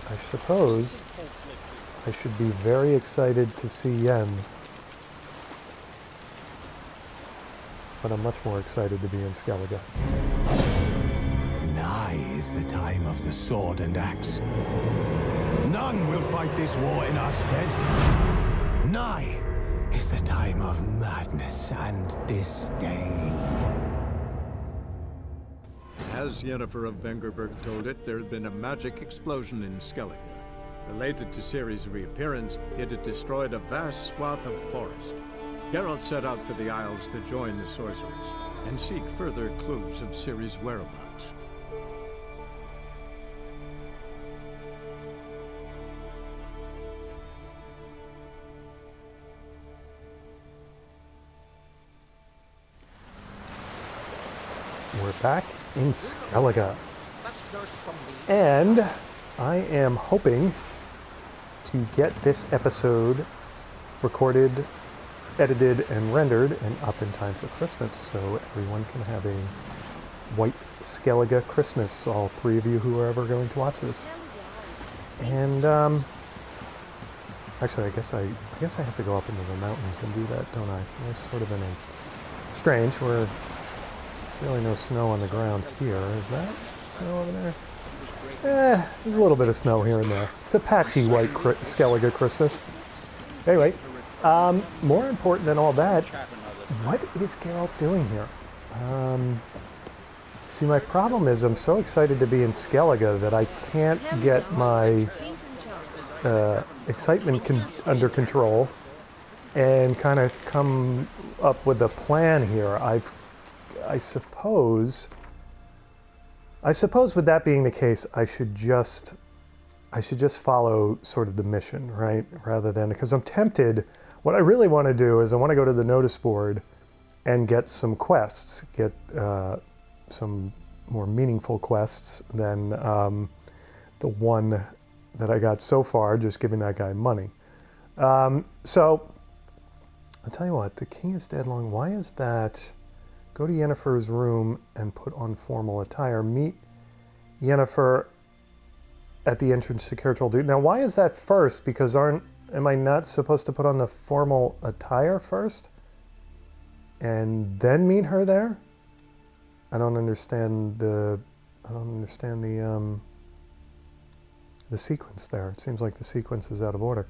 I suppose I should be very excited to see Yen, but I'm much more excited to be in Skellige. Nigh is the time of the sword and axe. None will fight this war in our stead. Nigh is the time of madness and disdain. As Yennefer of Vengerberg told it, there had been a magic explosion in Skellige. Related to Ciri's reappearance, it had destroyed a vast swath of forest. Geralt set out for the Isles to join the sorcerers and seek further clues of Ciri's whereabouts. We're back in Skellige. And I am hoping to get this episode recorded, edited, and rendered and up in time for Christmas, so everyone can have a white Skellige Christmas, all three of you who are ever going to watch this. And actually, I guess I have to go up into the mountains and do that, don't I? We're sort of in a strange. There's really no snow on the ground here. Is that snow over there? There's a little bit of snow here and there. It's a patchy white Skellige Christmas. Anyway, more important than all that, what is Geralt doing here? See, my problem is I'm so excited to be in Skellige that I can't get my excitement under control and kind of come up with a plan here. I suppose with that being the case, I should just follow sort of the mission, right? Rather than, because I'm tempted, what I really want to do is I want to go to the notice board and get some quests, get some more meaningful quests than the one that I got so far, just giving that guy money. So, I'll tell you what, the king is dead long. Why is that? Go to Yennefer's room and put on formal attire. Meet Yennefer at the entrance to Geralt. Now, why is that first? Because am I not supposed to put on the formal attire first? And then meet her there? I don't understand the sequence there. It seems like the sequence is out of order.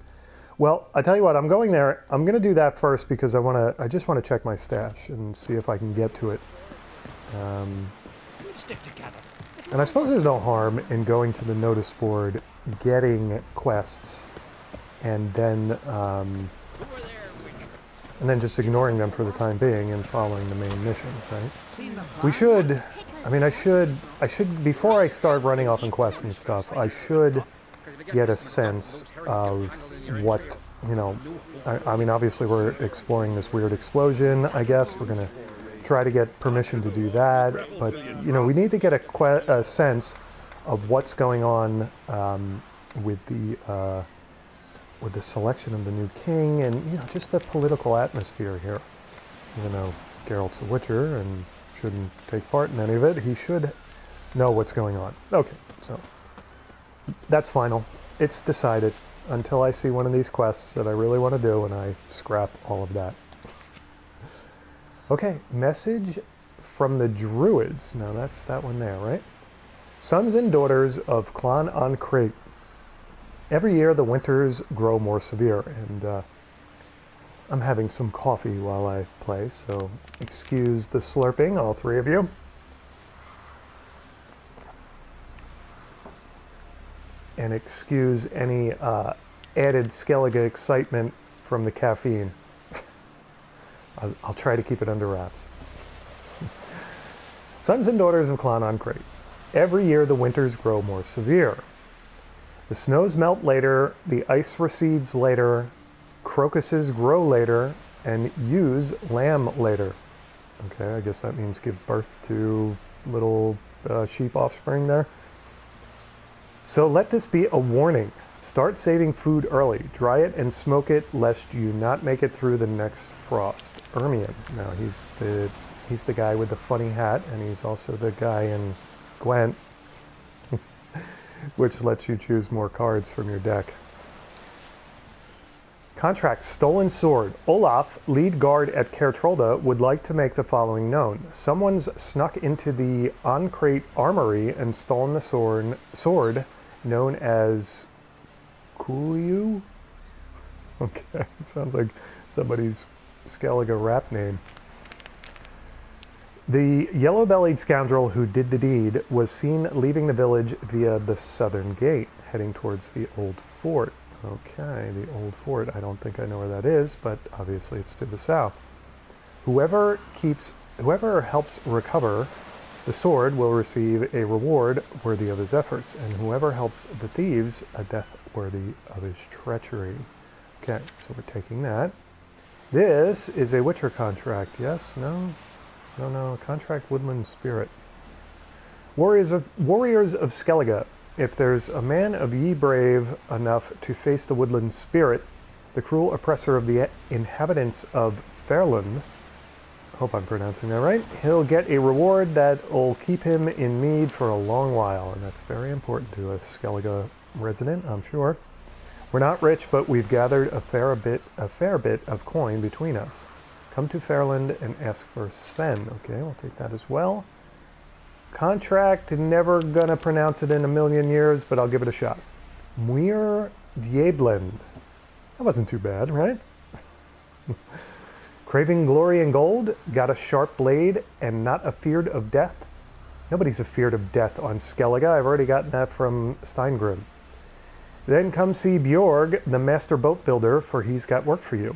Well, I tell you what, I'm going there. I'm going to do that first because I just want to check my stash and see if I can get to it. Stick together. And I suppose there's no harm in going to the notice board, getting quests, and then just ignoring them for the time being and following the main mission, right? We should, I should, before I start running off on quests and stuff, I should get a sense of what, obviously we're exploring this weird explosion, I guess. We're going to try to get permission to do that, but, we need to get a sense of what's going on with the selection of the new king and, just the political atmosphere here. Even though Geralt's a witcher and shouldn't take part in any of it, he should know what's going on. Okay, so that's final. It's decided until I see one of these quests that I really want to do, and I scrap all of that. Okay, message from the Druids. Now that's that one there, right? Sons and daughters of Clan an Crate. Every year the winters grow more severe, and I'm having some coffee while I play, so excuse the slurping, all three of you. And excuse any added Skellige excitement from the caffeine. I'll try to keep it under wraps. Sons and daughters of Clan an Crate. Every year the winters grow more severe. The snows melt later, the ice recedes later, crocuses grow later, and ewes lamb later. Okay, I guess that means give birth to little sheep offspring there. So let this be a warning. Start saving food early. Dry it and smoke it, lest you not make it through the next frost. Ermion. Now he's the guy with the funny hat, and he's also the guy in Gwent. which lets you choose more cards from your deck. Contract Stolen Sword. Olaf, lead guard at Kertrolda, would like to make the following known. Someone's snuck into the Ancrate Armory and stolen the sword known as Kuliu? Okay, sounds like somebody's Skellige rap name. The yellow-bellied scoundrel who did the deed was seen leaving the village via the southern gate, heading towards the old fort. Okay, the old fort. I don't think I know where that is, but obviously it's to the south. Whoever helps recover the sword will receive a reward worthy of his efforts, and whoever helps the thieves, a death worthy of his treachery. Okay, so we're taking that. This is a Witcher contract. Yes? No? No. Contract Woodland Spirit. Warriors of Skellige. If there's a man of ye brave enough to face the woodland spirit, the cruel oppressor of the inhabitants of Fairland, I hope I'm pronouncing that right, he'll get a reward that'll keep him in mead for a long while, and that's very important to a Skellige resident, I'm sure. We're not rich, but we've gathered a fair bit of coin between us. Come to Fairland and ask for Sven. Okay, we'll take that as well. Contract, never gonna pronounce it in a million years, but I'll give it a shot. Muir Diablen. That wasn't too bad, right? Craving glory and gold, got a sharp blade, and not afeard of death. Nobody's afeard of death on Skellige. I've already gotten that from Steingrim. Then come see Bjorg, the master boat builder, for he's got work for you.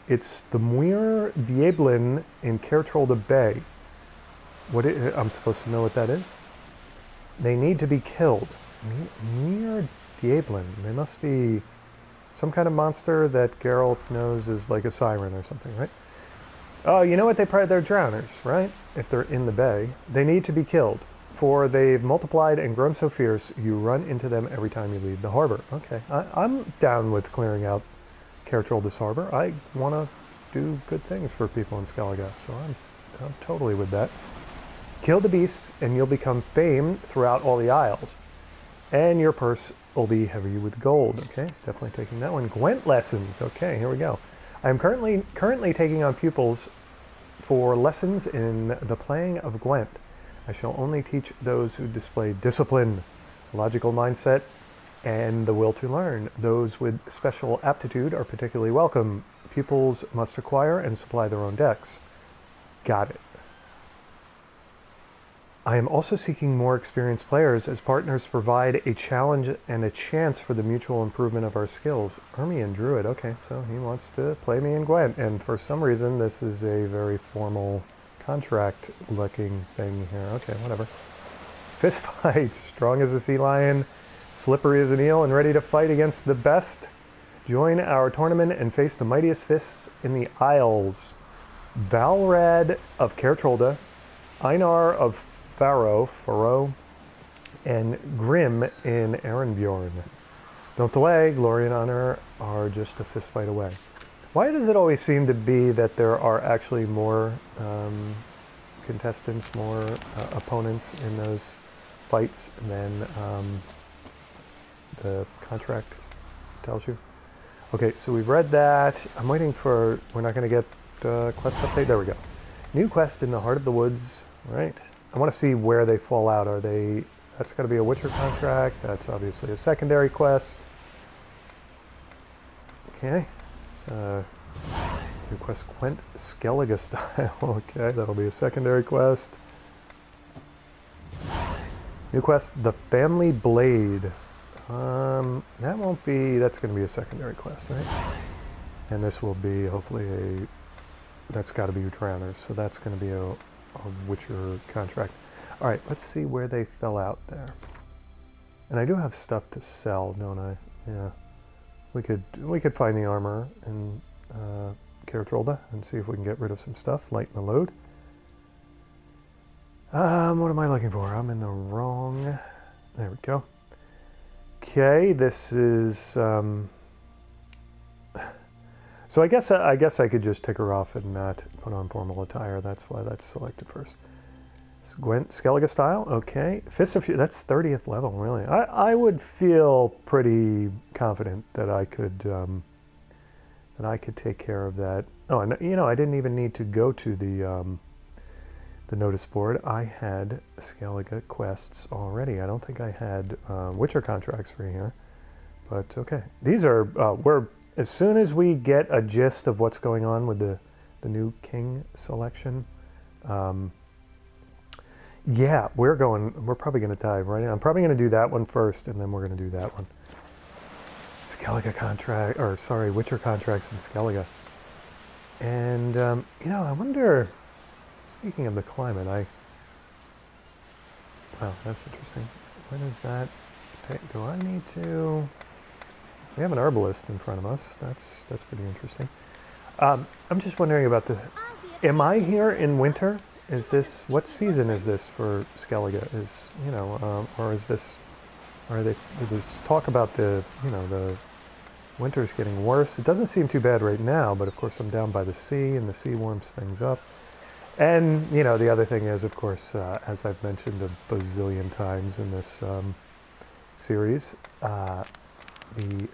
It's the Muir Diablen in Kertrolda Bay. I'm supposed to know what that is? They need to be killed. Muir Diablen. They must be some kind of monster that Geralt knows is like a siren or something, right? Oh, you know what? They're drowners, right? If they're in the bay. They need to be killed, for they've multiplied and grown so fierce, you run into them every time you leave the harbor. Okay, I'm down with clearing out Kertrolda's harbor. I want to do good things for people in Skellige, so I'm totally with that. Kill the beasts, and you'll become famed throughout all the isles. And your purse will be heavy with gold. Okay, it's definitely taking that one. Gwent lessons. Okay, here we go. I am currently taking on pupils for lessons in the playing of Gwent. I shall only teach those who display discipline, logical mindset, and the will to learn. Those with special aptitude are particularly welcome. Pupils must acquire and supply their own decks. Got it. I am also seeking more experienced players, as partners provide a challenge and a chance for the mutual improvement of our skills. Ermion Druid, okay, so he wants to play me in Gwent, and for some reason this is a very formal contract-looking thing here. Okay, whatever. Fist fight, strong as a sea lion, slippery as an eel, and ready to fight against the best. Join our tournament and face the mightiest fists in the Isles. Valrad of Kertrolda, Einar of Faro, and Grim in Erenbjorn. Don't delay, glory and honor are just a fist fight away. Why does it always seem to be that there are actually more contestants, more opponents in those fights than the contract tells you? Okay, so we've read that. I'm waiting for, we're not going to get quest update. There we go. New quest in the heart of the woods, right? I want to see where they fall out. Are they, that's got to be a Witcher contract. That's obviously a secondary quest. Okay, so request Gwent Skellige style. Okay, that'll be a secondary quest. New quest, the Family Blade. That won't be, that's going to be a secondary quest, right? And this will be hopefully a, that's got to be Drowners, so that's going to be a Witcher contract. Alright, let's see where they fell out there. And I do have stuff to sell, don't I? Yeah. We could find the armor in Kertrolda and see if we can get rid of some stuff, lighten the load. What am I looking for? I'm in the wrong... There we go. Okay, this is... So I guess I could just tick her off and not put on formal attire. That's why that's selected first. Skellige style, okay. Fist of Fury, that's 30th level, really. I would feel pretty confident that I could take care of that. Oh, and you know, I didn't even need to go to the notice board. I had Skellige quests already. I don't think I had Witcher contracts for here, but okay. These are as soon as we get a gist of what's going on with the new king selection. Yeah, we're probably going to dive right in. I'm probably going to do that one first, and then we're going to do that one. Skellige contract, or sorry, Witcher contracts in Skellige. And, you know, I wonder, speaking of the climate, well, that's interesting. When is that? Do I need to? We have an herbalist in front of us. That's pretty interesting. I'm just wondering about am I here in winter? Is this, what season is this for Skellige? Is, you know, or is this, did they talk about the, you know, the winter's getting worse? It doesn't seem too bad right now, but of course I'm down by the sea, and the sea warms things up. And, you know, the other thing is, of course, as I've mentioned a bazillion times in this series, the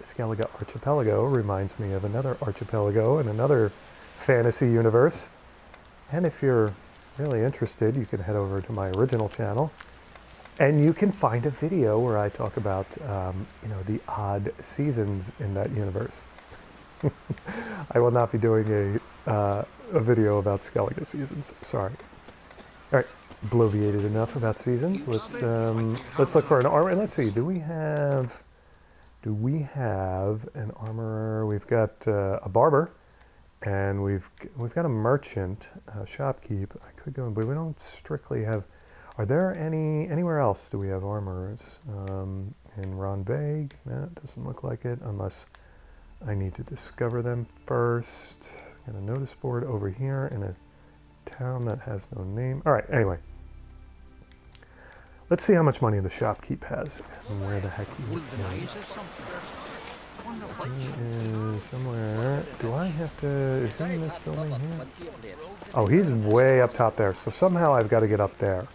Skellige Archipelago reminds me of another archipelago in another fantasy universe. And if you're really interested, you can head over to my original channel, and you can find a video where I talk about, you know, the odd seasons in that universe. I will not be doing a video about Skellige seasons. Sorry. All right, bloviated enough about seasons. Let's look for an armor. And let's see. Do we have an armorer? We've got a barber. And we've got a merchant, shopkeep. I could go, but we don't strictly have. Are there anywhere else? Do we have armorers? In Ronvague? No, it doesn't look like it, unless I need to discover them first. Got a notice board over here in a town that has no name. All right. Anyway, let's see how much money the shopkeep has and where the heck he is. He is somewhere. Do I have to? Is he in this building here? Oh, he's way up top there. So somehow I've got to get up there.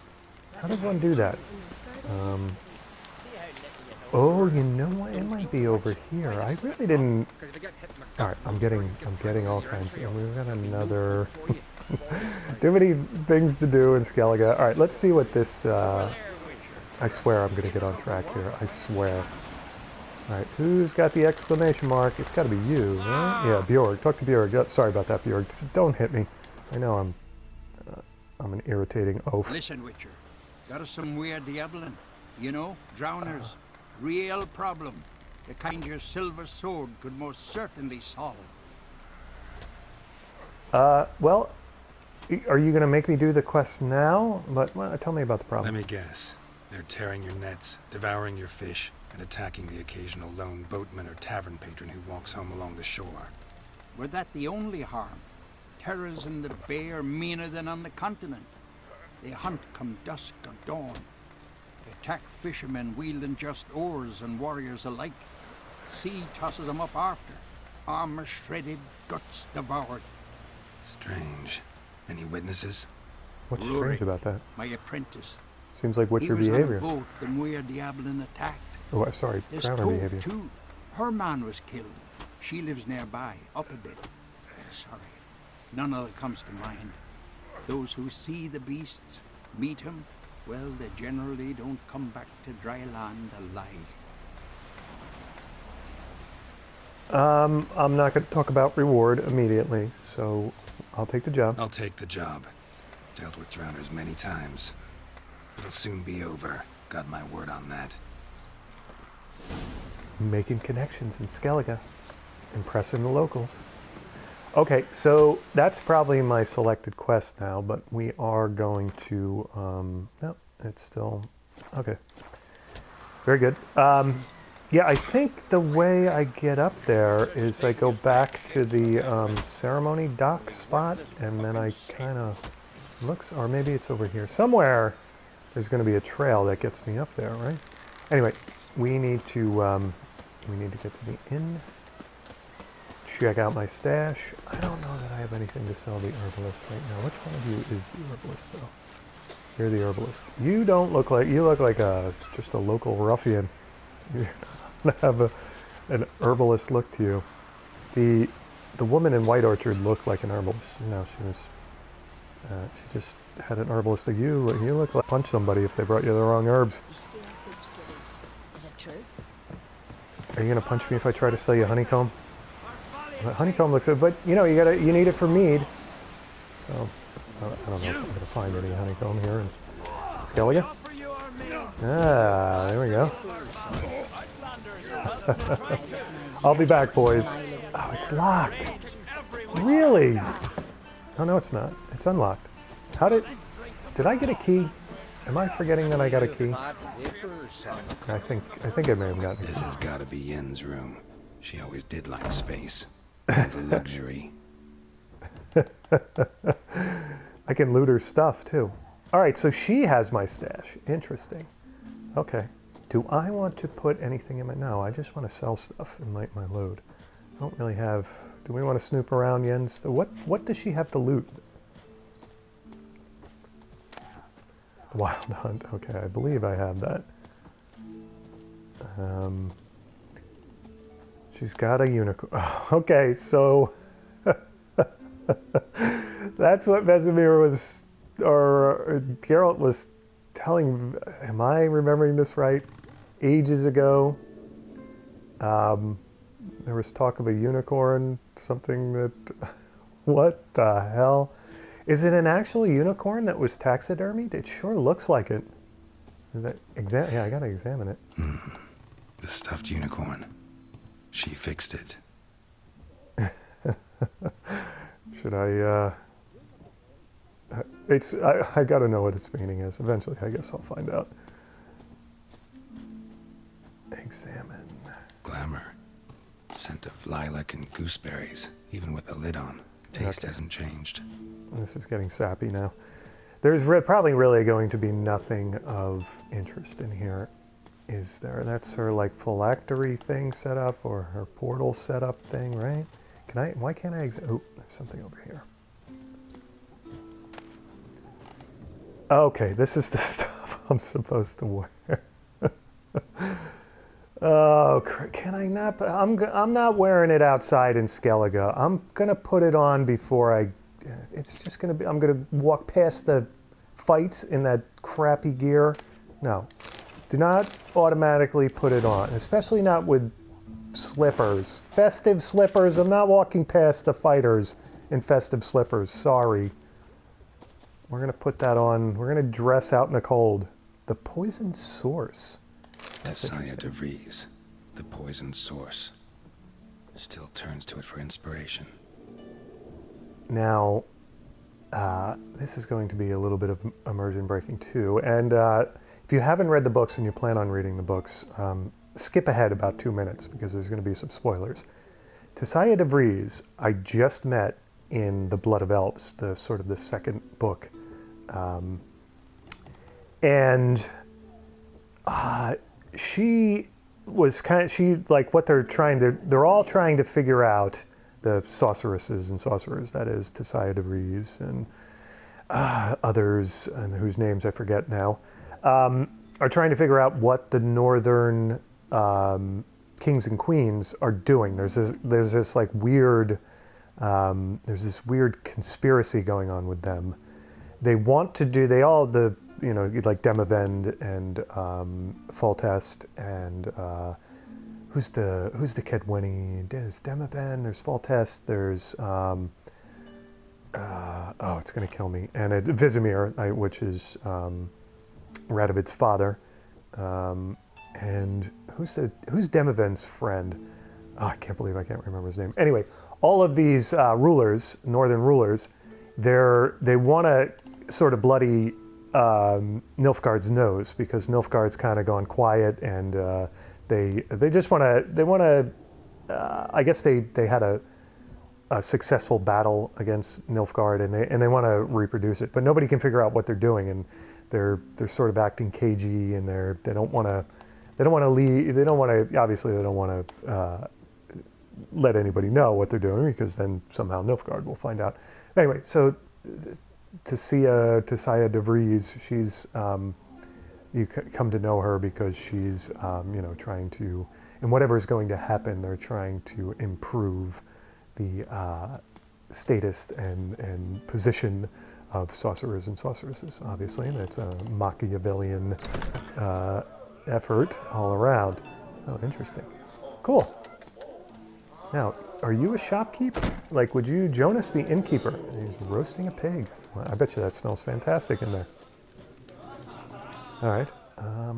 How does one do that? Oh, you know what? It might be over here. I really didn't. All right, I'm getting all kinds of. We've got another. Too many things to do in Skellige. All right, let's see what this. I swear I'm gonna get on track here. I swear. Alright, who's got the exclamation mark? It's got to be you, right? Yeah, Bjorg. Talk to Bjorg. Sorry about that, Bjorg. Don't hit me. I know I'm an irritating oaf. Listen, Witcher. Got us some weird diabling. You know, drowners. Real problem. The kind your silver sword could most certainly solve. Well, are you going to make me do the quest now? But well, tell me about the problem. Let me guess. They're tearing your nets, devouring your fish, and attacking the occasional lone boatman or tavern patron who walks home along the shore. Were that the only harm? Terrors in the bay are meaner than on the continent. They hunt come dusk or dawn. They attack fishermen wielding just oars and warriors alike. Sea tosses them up after. Armor shredded, guts devoured. Strange. Any witnesses? What's strange about that? My apprentice. Seems like what's your behavior? He was on a boat the Muir Diablin attacked. Oh, sorry, There's Crown Tove, behavior. too. Her man was killed. She lives nearby, up a bit. Sorry, none of it comes to mind. Those who see the beasts, meet him, well, they generally don't come back to dry land alive. I'm not going to talk about reward immediately, so I'll take the job. I'll take the job. Dealt with drowners many times. It'll soon be over. Got my word on that. Making connections in Skellige. Impressing the locals. Okay, so that's probably my selected quest now, but we are going to, no, it's still, okay. Very good. Yeah, I think the way I get up there is I go back to the ceremony dock spot, and then I kind of looks, or maybe it's over here. Somewhere there's going to be a trail that gets me up there, right? Anyway, we need to get to the inn. Check out my stash. I don't know that I have anything to sell the herbalist right now. Which one of you is the herbalist, though? You're the herbalist. You don't look like, you look like just a local ruffian. You don't have an herbalist look to you. The woman in White Orchard looked like an herbalist. You know, she just had an herbalist like you. You look like punch somebody if they brought you the wrong herbs. You steal food skillies. Is it true? Are you gonna punch me if I try to sell you honeycomb? Honeycomb looks good, but you know, you need it for mead. So I don't know if I'm gonna find any honeycomb here in Skellige. Ah, there we go. I'll be back, boys. Oh, it's locked. Really? Oh no, it's not. It's unlocked. Did I get a key? Am I forgetting that I got a key? I think I may have gotten a key. This has got to be Yen's room. She always did like space. And luxury. I can loot her stuff too. Alright, so she has my stash. Interesting. Okay. Do I want to put anything in my... No, I just want to sell stuff and light my load. I don't really have... Do we want to snoop around Yen's? What does she have to loot? The Wild Hunt. Okay, I believe I have that. She's got a unicorn. Oh, okay, so... That's what Vesemir was... Or Geralt was telling... Am I remembering this right? Ages ago. There was talk of a unicorn, something that... What the hell? Is it an actual unicorn that was taxidermied? It sure looks like it. Is that... Yeah, I gotta examine it. The stuffed unicorn. She fixed it. Should I, I gotta know what its meaning is. Eventually, I guess I'll find out. Examine. Glamour. Scent of lilac and gooseberries, even with the lid on. Taste hasn't changed. This is getting sappy now. There's probably really going to be nothing of interest in here, is there? That's her, like, phylactery thing set up, or her portal setup thing, right? Why can't I oh, there's something over here. Okay, this is the stuff I'm supposed to wear. Oh, can I not? I'm not wearing it outside in Skellige. I'm gonna put it on before I... It's just gonna be... I'm gonna walk past the fights in that crappy gear. No. Do not automatically put it on, especially not with slippers. Festive slippers. I'm not walking past the fighters in festive slippers. Sorry. We're going to put that on. We're going to dress out in the cold. The poison source. Tisaya de Vries, the poison source. Still turns to it for inspiration. Now, this is going to be a little bit of immersion breaking too. And if you haven't read the books and you plan on reading the books, skip ahead about 2 minutes because there's going to be some spoilers. Tisaya de Vries, I just met in The Blood of Elves, the sort of the second book. She was like what they're all trying to figure out, the sorceresses and sorcerers, that is, Tisaya de Vries and others, and whose names I forget now, are trying to figure out what the northern kings and queens are doing. There's this like weird, there's this weird conspiracy going on with them. They want to do, like Demavend and Foltest and who's the Kedwenny? There's Demavend, there's Foltest, there's oh, it's gonna kill me, and Vesemir, which is Radovid's father, and who's Demavend's friend? Oh, I can't believe I can't remember his name. Anyway, all of these rulers, northern rulers, they want to sort of bloody Nilfgaard's nose, because Nilfgaard's kind of gone quiet, and they just want to I guess they had a successful battle against Nilfgaard, and they want to reproduce it, but nobody can figure out what they're doing, and they're sort of acting cagey, and they don't want to leave. They don't want to, obviously they don't want to let anybody know what they're doing, because then somehow Nilfgaard will find out. Anyway, so Tessia DeVries. She's you come to know her because she's trying to, and whatever is going to happen, they're trying to improve the status and position of sorcerers and sorceresses. Obviously, that's a Machiavellian effort all around. Oh, interesting. Cool. Now, are you a shopkeep? Like, would you, Jonas the innkeeper? He's roasting a pig. Well, I bet you that smells fantastic in there. All right,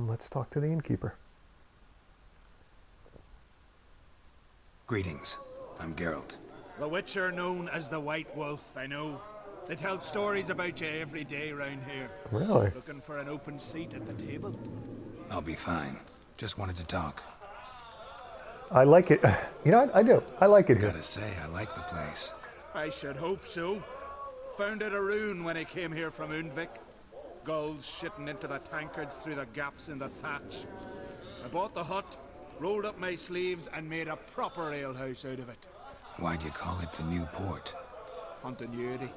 let's talk to the innkeeper. Greetings. I'm Geralt. The Witcher known as the White Wolf, I know. They tell stories about you every day round here. Really? Looking for an open seat at the table? I'll be fine. Just wanted to talk. I like it. You know what? I do. I like it here. Gotta say, I like the place. I should hope so. Found it a ruin when I came here from Undvik. Gulls shitting into the tankards through the gaps in the thatch. I bought the hut, rolled up my sleeves, and made a proper alehouse out of it. Why'd you call it the New Port? Hunting Yuri.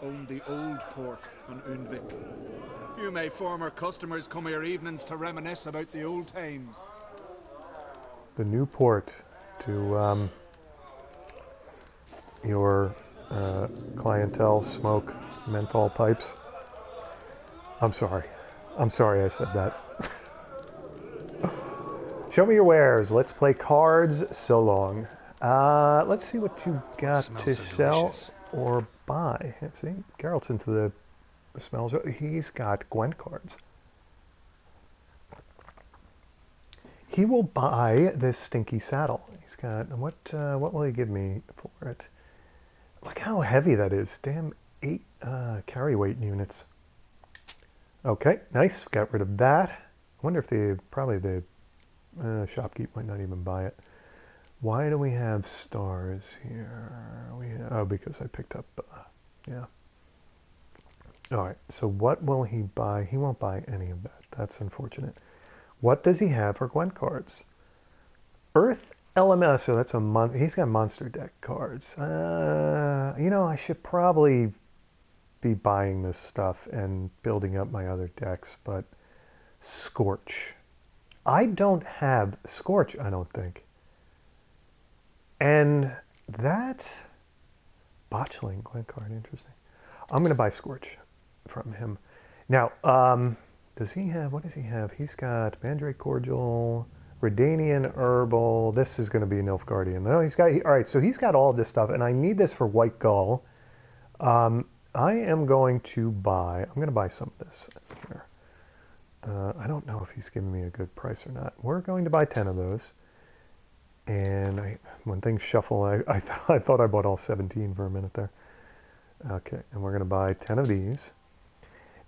Owned the old port on Undvik. Few of my former customers come here evenings to reminisce about the old times. The new port to your clientele smoke menthol pipes. I'm sorry. I'm sorry I said that. Show me your wares. Let's play cards. So long. Let's see what you got to so sell delicious. or buy. See, Geralt's into the smells. He's got Gwent cards. He will buy this stinky saddle. He's got, what will he give me for it? Look how heavy that is. Damn, 8 carry weight units. Okay, nice. Got rid of that. I wonder if probably the shopkeep might not even buy it. Why do we have stars here? Oh, because I picked up, yeah. All right, so what will he buy? He won't buy any of that. That's unfortunate. What does he have for Gwent cards? Earth Element, so that's a he's got monster deck cards. I should probably be buying this stuff and building up my other decks, but Scorch. I don't have Scorch, I don't think. And that Botchling Gwent card, interesting. I'm going to buy Scorch from him. Now, does he have, what does he have? He's got Mandrake Cordial, Redanian Herbal. This is going to be an Nilfgaardian. No, he's got, all right, so he's got all this stuff, and I need this for White Gull. I am going to buy, I'm going to buy some of this here. I don't know if he's giving me a good price or not. We're going to buy 10 of those. And when things shuffle, I thought I bought all 17 for a minute there. Okay, and we're going to buy 10 of these.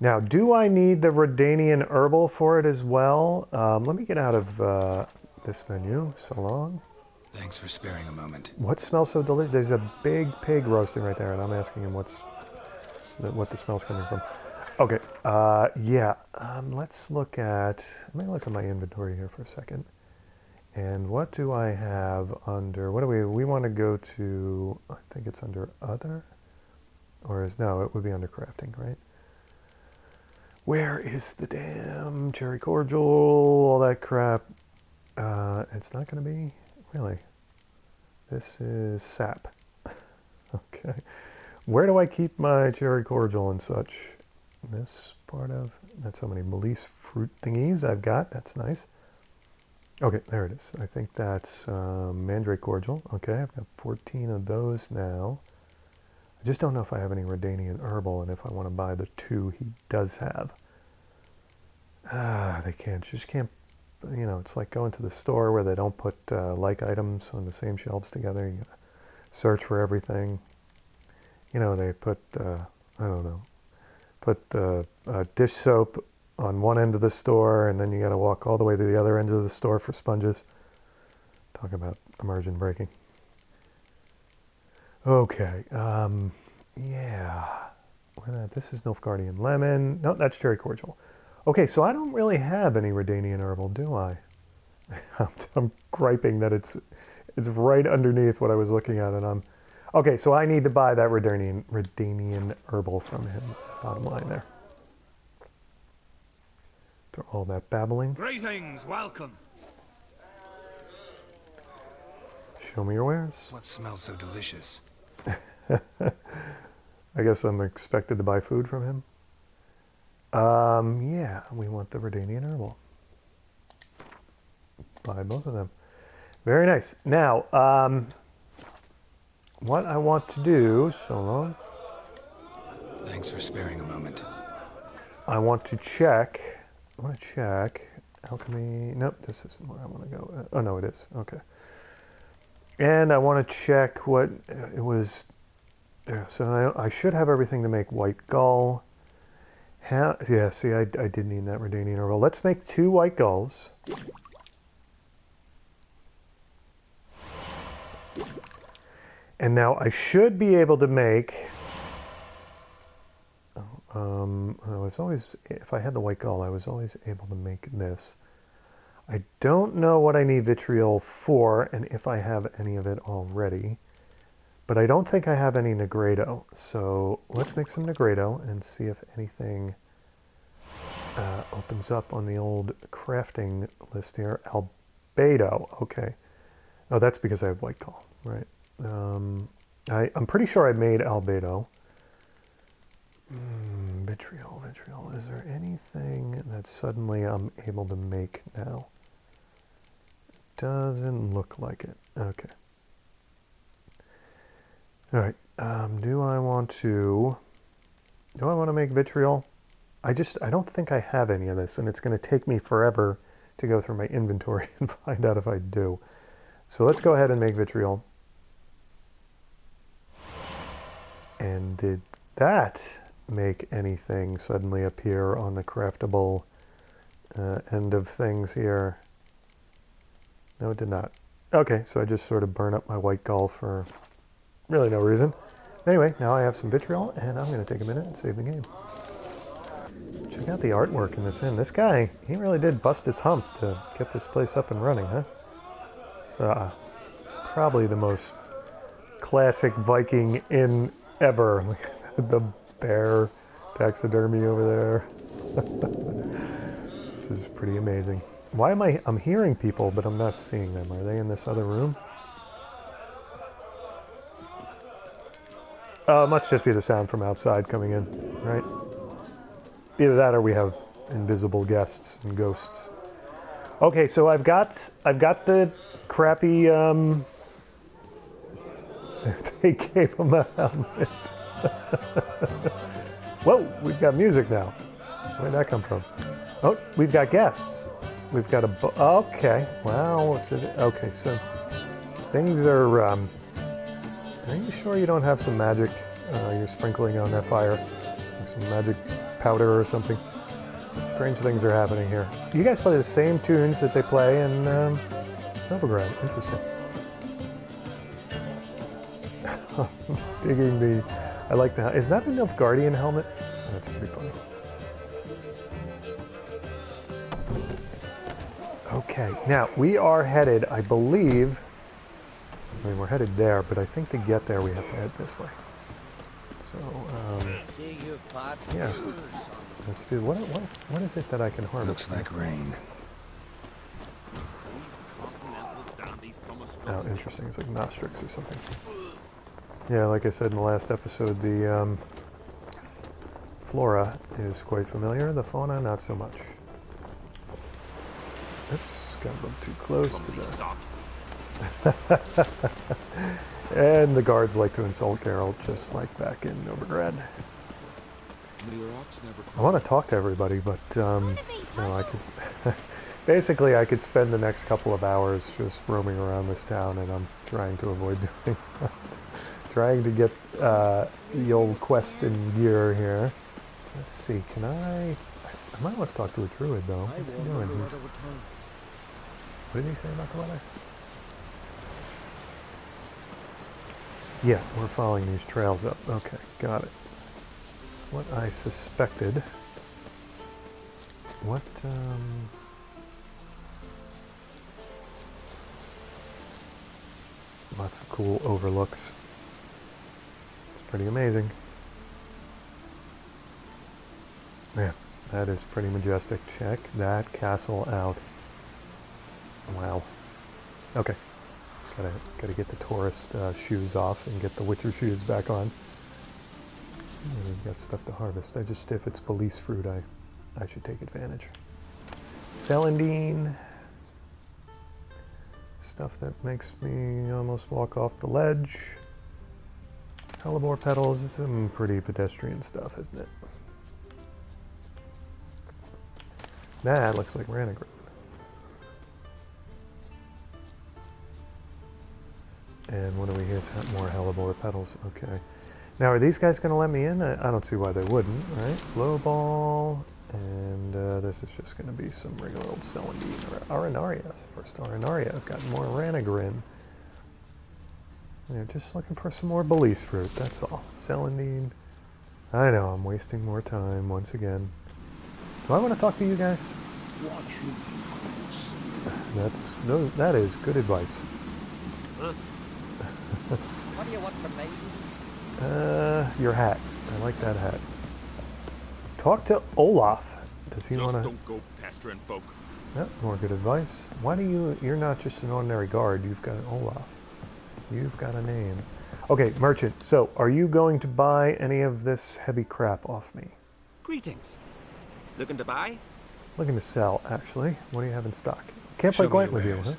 Now, do I need the Redanian Herbal for it as well? Let me get out of this menu. So long. Thanks for sparing a moment. What smells so delicious? There's a big pig roasting right there, and I'm asking him what the smell's coming from. Okay, yeah. Let's look at. Let me look at my inventory here for a second. And what do I have under? What do we want to go to? I think it's under other, or no? It would be under crafting, right? Where is the damn cherry cordial? All that crap. It's not going to be really. This is sap. Okay. Where do I keep my cherry cordial and such? This part of. That's how many Melisse fruit thingies I've got. That's nice. Okay, there it is. I think that's Mandrake Cordial. Okay, I've got 14 of those now. I just don't know if I have any Redanian Herbal, and if I want to buy the 2 he does have. They just can't, it's like going to the store where they don't put like items on the same shelves together. You gotta search for everything. They put, I don't know, put the dish soap on one end of the store, and then you got to walk all the way to the other end of the store for sponges. Talk about immersion breaking. Okay, yeah. This is Nilfgaardian Lemon. No, that's Cherry Cordial. Okay, so I don't really have any Redanian Herbal, do I? I'm griping that it's right underneath what I was looking at, and Okay, so I need to buy that Redanian herbal from him. Bottom line there. After all that babbling. Greetings, welcome. Show me your wares. What smells so delicious? I guess I'm expected to buy food from him. Yeah, we want the Redanian herbal. Buy both of them. Very nice. Now, what I want to do, so long. Thanks for sparing a moment. I want to check. Alchemy. Nope, this isn't where I want to go. Oh, no, it is. Okay. And I want to check what it was. Yeah, so I should have everything to make white gull. Yeah, see, I did need that Redanian herbal. Let's make 2 white gulls. And now I should be able to make... I was always, if I had the white gull, I was always able to make this. I don't know what I need vitriol for, and if I have any of it already. But I don't think I have any Negredo. So let's make some Negredo and see if anything opens up on the old crafting list here. Albedo, okay. Oh, that's because I have white gull, right? I'm pretty sure I made Albedo. Vitriol. Is there anything that suddenly I'm able to make now? Doesn't look like it. Okay. All right. Do I want to make vitriol? I don't think I have any of this, and it's going to take me forever to go through my inventory and find out if I do. So let's go ahead and make vitriol. And did that make anything suddenly appear on the craftable end of things here? No, it did not. Okay, so I just sort of burn up my white gull for really no reason. Anyway, now I have some vitriol, and I'm going to take a minute and save the game. Check out the artwork in this inn. This guy, he really did bust his hump to get this place up and running, huh? It's probably the most classic Viking inn ever. The bear taxidermy over there. This is pretty amazing. Why am I'm hearing people, but I'm not seeing them. Are they in this other room? Oh, it must just be the sound from outside coming in, right? Either that or we have invisible guests and ghosts. Okay, so I've got the crappy they gave him a helmet. Whoa, we've got music now. Where'd that come from? Oh, we've got guests. We've got okay. Wow. Okay, so things are. Are you sure you don't have some magic you're sprinkling on that fire? Like some magic powder or something? Strange things are happening here. You guys play the same tunes that they play in Novigrad. Interesting. Digging the... I like that. Is that a Nilfgaardian helmet? That's pretty funny. Okay, now we are headed, I believe... I mean, we're headed there, but I think to get there we have to head this way. So, yeah. Let's do... What is it that I can harvest? Looks like rain. Oh, interesting. It's like Nostrix or something. Yeah, like I said in the last episode, the flora is quite familiar. The fauna, not so much. Oops, got a little too close to the... And the guards like to insult Geralt, just like back in Novigrad. I want to talk to everybody, but I could... Basically, I could spend the next couple of hours just roaming around this town, and I'm trying to avoid doing that. Trying to get the old quest in gear here. Let's see, can I might want to talk to a druid, though. What's he doing? What did he say about the weather? Yeah, we're following these trails up. Okay, got it. What I suspected. What, lots of cool overlooks. pretty amazing. Man, that is pretty majestic. Check that castle out. Wow. Okay. Gotta get the tourist shoes off and get the Witcher shoes back on. We've got stuff to harvest. If it's police fruit, I should take advantage. Celandine. Stuff that makes me almost walk off the ledge. Hellebore petals. Some pretty pedestrian stuff, isn't it? That looks like Ranagrin. And what do we hear? More hellebore petals. Okay. Now, are these guys going to let me in? I don't see why they wouldn't, right? Blow ball. And this is just going to be some regular old Celandine. Or Arenaria. First Arenaria. I've got more Ranagrin. They're just looking for some more Belize fruit. That's all. Celandine. I know, I'm wasting more time once again. Do I want to talk to you guys? Watch who you cross. That is good advice. What do you want from me? Your hat. I like that hat. Talk to Olaf. Does he want to... Just don't go pestering folk. Yep, more good advice. Why do you... You're not just an ordinary guard. You've got Olaf. You've got a name. Okay, merchant. So, are you going to buy any of this heavy crap off me? Greetings. Looking to buy? Looking to sell, actually. What do you have in stock? Can't play Gwent with you, huh?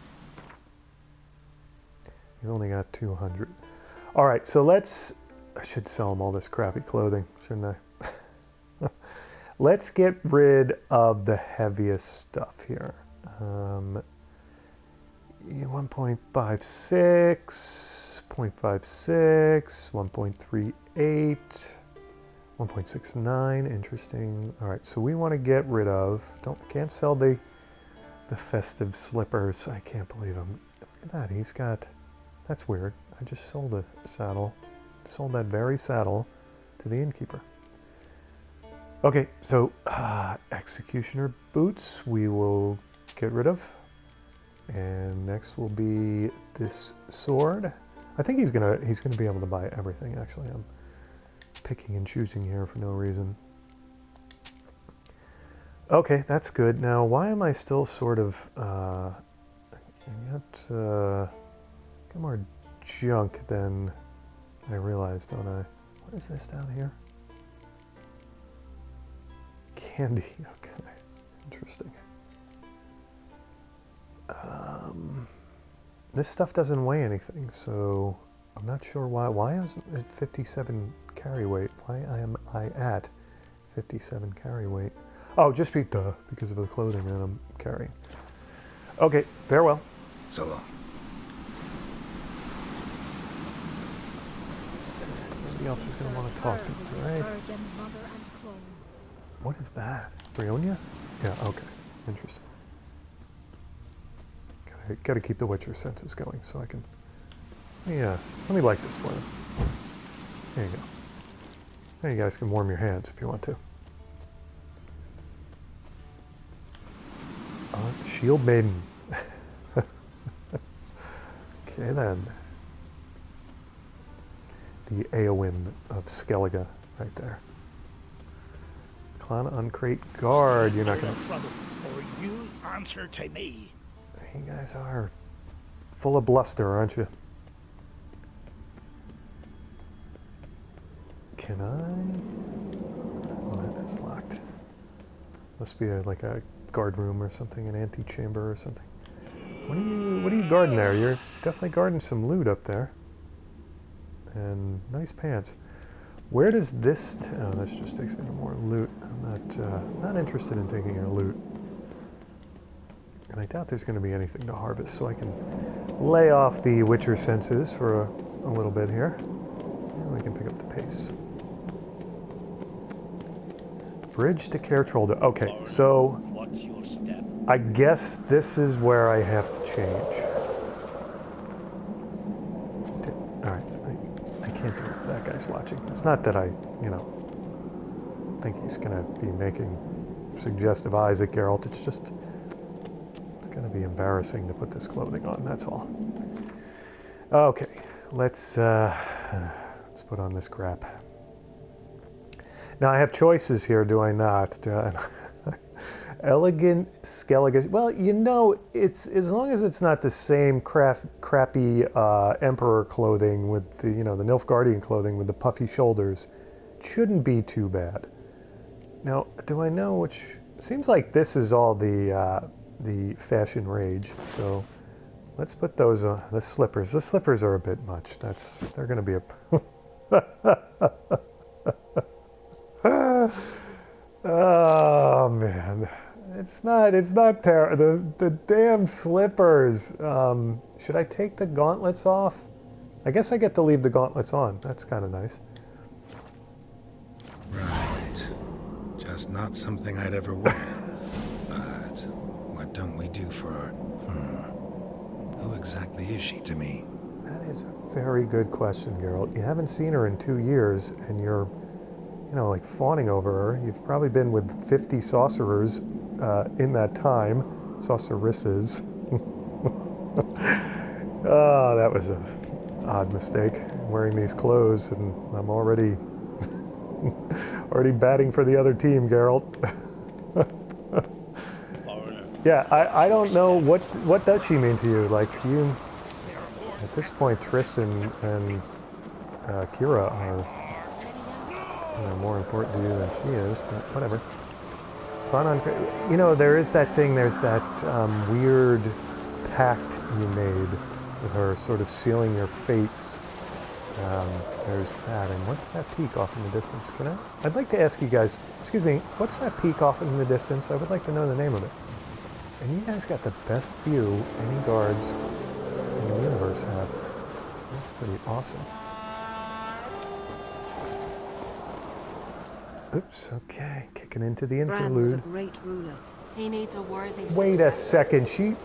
You've only got 200. Alright, so let's... I should sell them all this crappy clothing, shouldn't I? Let's get rid of the heaviest stuff here. 1.56, 0.56, 1.38, 1.69. Interesting. All right, so we want to get rid of. Can't sell the festive slippers. I can't believe him. Look at that. He's got. That's weird. I just sold a saddle. Sold that very saddle to the innkeeper. Okay, so executioner boots we will get rid of. And next will be this sword. I think he's gonna be able to buy everything. Actually, I'm picking and choosing here for no reason. Okay, that's good. Now, why am I still sort of got more junk than I realized, don't I? What is this down here? Candy. Okay, interesting. This stuff doesn't weigh anything, so I'm not sure why. Why is it 57 carry weight? Why am I at 57 carry weight? Oh, just because of the clothing that I'm carrying. Okay, farewell. So long. Nobody else is going to want to talk to me, right? What is that? Brionia? Yeah, okay. Interesting. Got to keep the Witcher senses going so I can... Yeah, let me light this for them. There you go. Now you guys can warm your hands if you want to. Shield Maiden. Okay then. The Eowyn of Skellige right there. Clan Uncrate Guard. You're not going to... trouble, or you answer to me. You guys are full of bluster, aren't you? Can I? Oh, that's locked. Must be like a guard room or something, an antechamber or something. What are you guarding there? You're definitely guarding some loot up there. And nice pants. Where does this? Oh, this just takes me to more loot. I'm not interested in taking your loot. And I doubt there's going to be anything to harvest, so I can lay off the Witcher senses for a little bit here. And we can pick up the pace. Bridge to Caretrolda. Okay, so What's your step? I guess this is where I have to change. Alright, I can't do it. That guy's watching. It's not that I, think he's going to be making suggestive eyes at Geralt. It's just... going to be embarrassing to put this clothing on, that's all. Okay, let's Let's put on this crap. Now I have choices here, do I not? Elegant Skellige. Well, you know, it's as long as it's not the same crappy Emperor clothing with the, you know, the Nilfgaardian clothing with the puffy shoulders, it shouldn't be too bad. Now, do I know which? Seems like this is all the fashion rage. So let's put those on. The slippers. The slippers are a bit much. They're going to be a. Oh man, it's not terrible. The damn slippers. Should I take the gauntlets off? I guess I get to leave the gauntlets on. That's kind of nice. Right. Just not something I'd ever wear. But what don't we do for her? Who exactly is she to me? That is a very good question, Geralt. You haven't seen her in 2 years, and you're, you know, like fawning over her. You've probably been with 50 sorcerers in that time. Sorceresses. Oh, that was an odd mistake. I'm wearing these clothes, and I'm already batting for the other team, Geralt. Yeah, I don't know, what does she mean to you? Like, you, at this point, Triss and Kira are, you know, more important to you than she is, but whatever. Fun on, you know, there is that thing, there's that weird pact you made with her, sort of sealing your fates. There's that, and what's that peak off in the distance? I'd like to ask you guys, excuse me, what's that peak off in the distance? I would like to know the name of it. And you guys got the best view any guards in the universe have. That's pretty awesome. Oops, okay, kicking into the Bran was a interlude. great ruler. He needs a worthy Wait a successor. second, You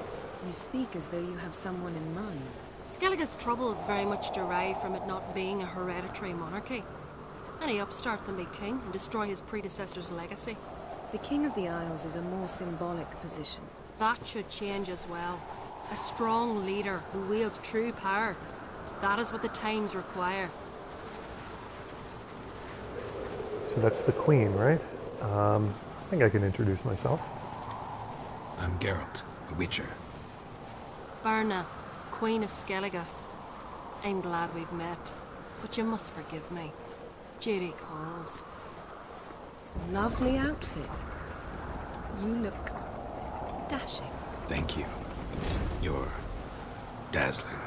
speak as though you have someone in mind. Skellige's troubles very much derive from it not being a hereditary monarchy. Any upstart can be king and destroy his predecessor's legacy. The King of the Isles is a more symbolic position. That should change as well. A strong leader who wields true power. That is what the times require. So that's the queen, right? I think I can introduce myself. I'm Geralt, a witcher. Berna, Queen of Skellige. I'm glad we've met, but you must forgive me. Duty calls. Lovely outfit. You look dashing. Thank you. You're dazzling.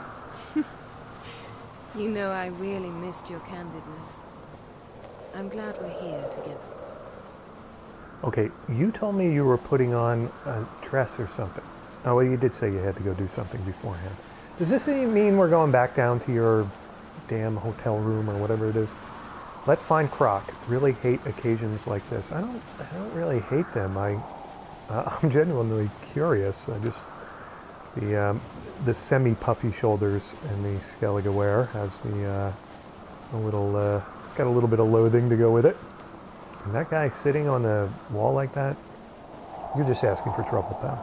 You know, I really missed your candidness. I'm glad we're here together. Okay, you told me you were putting on a dress or something. Oh, well, you did say you had to go do something beforehand. Does this mean we're going back down to your damn hotel room or whatever it is? Let's find Croc. Really hate occasions like this. I don't really hate them. I'm genuinely curious. I just the semi-puffy shoulders in the Skellige wear has me a little. It's got a little bit of loathing to go with it. And that guy sitting on the wall like that, you're just asking for trouble, pal.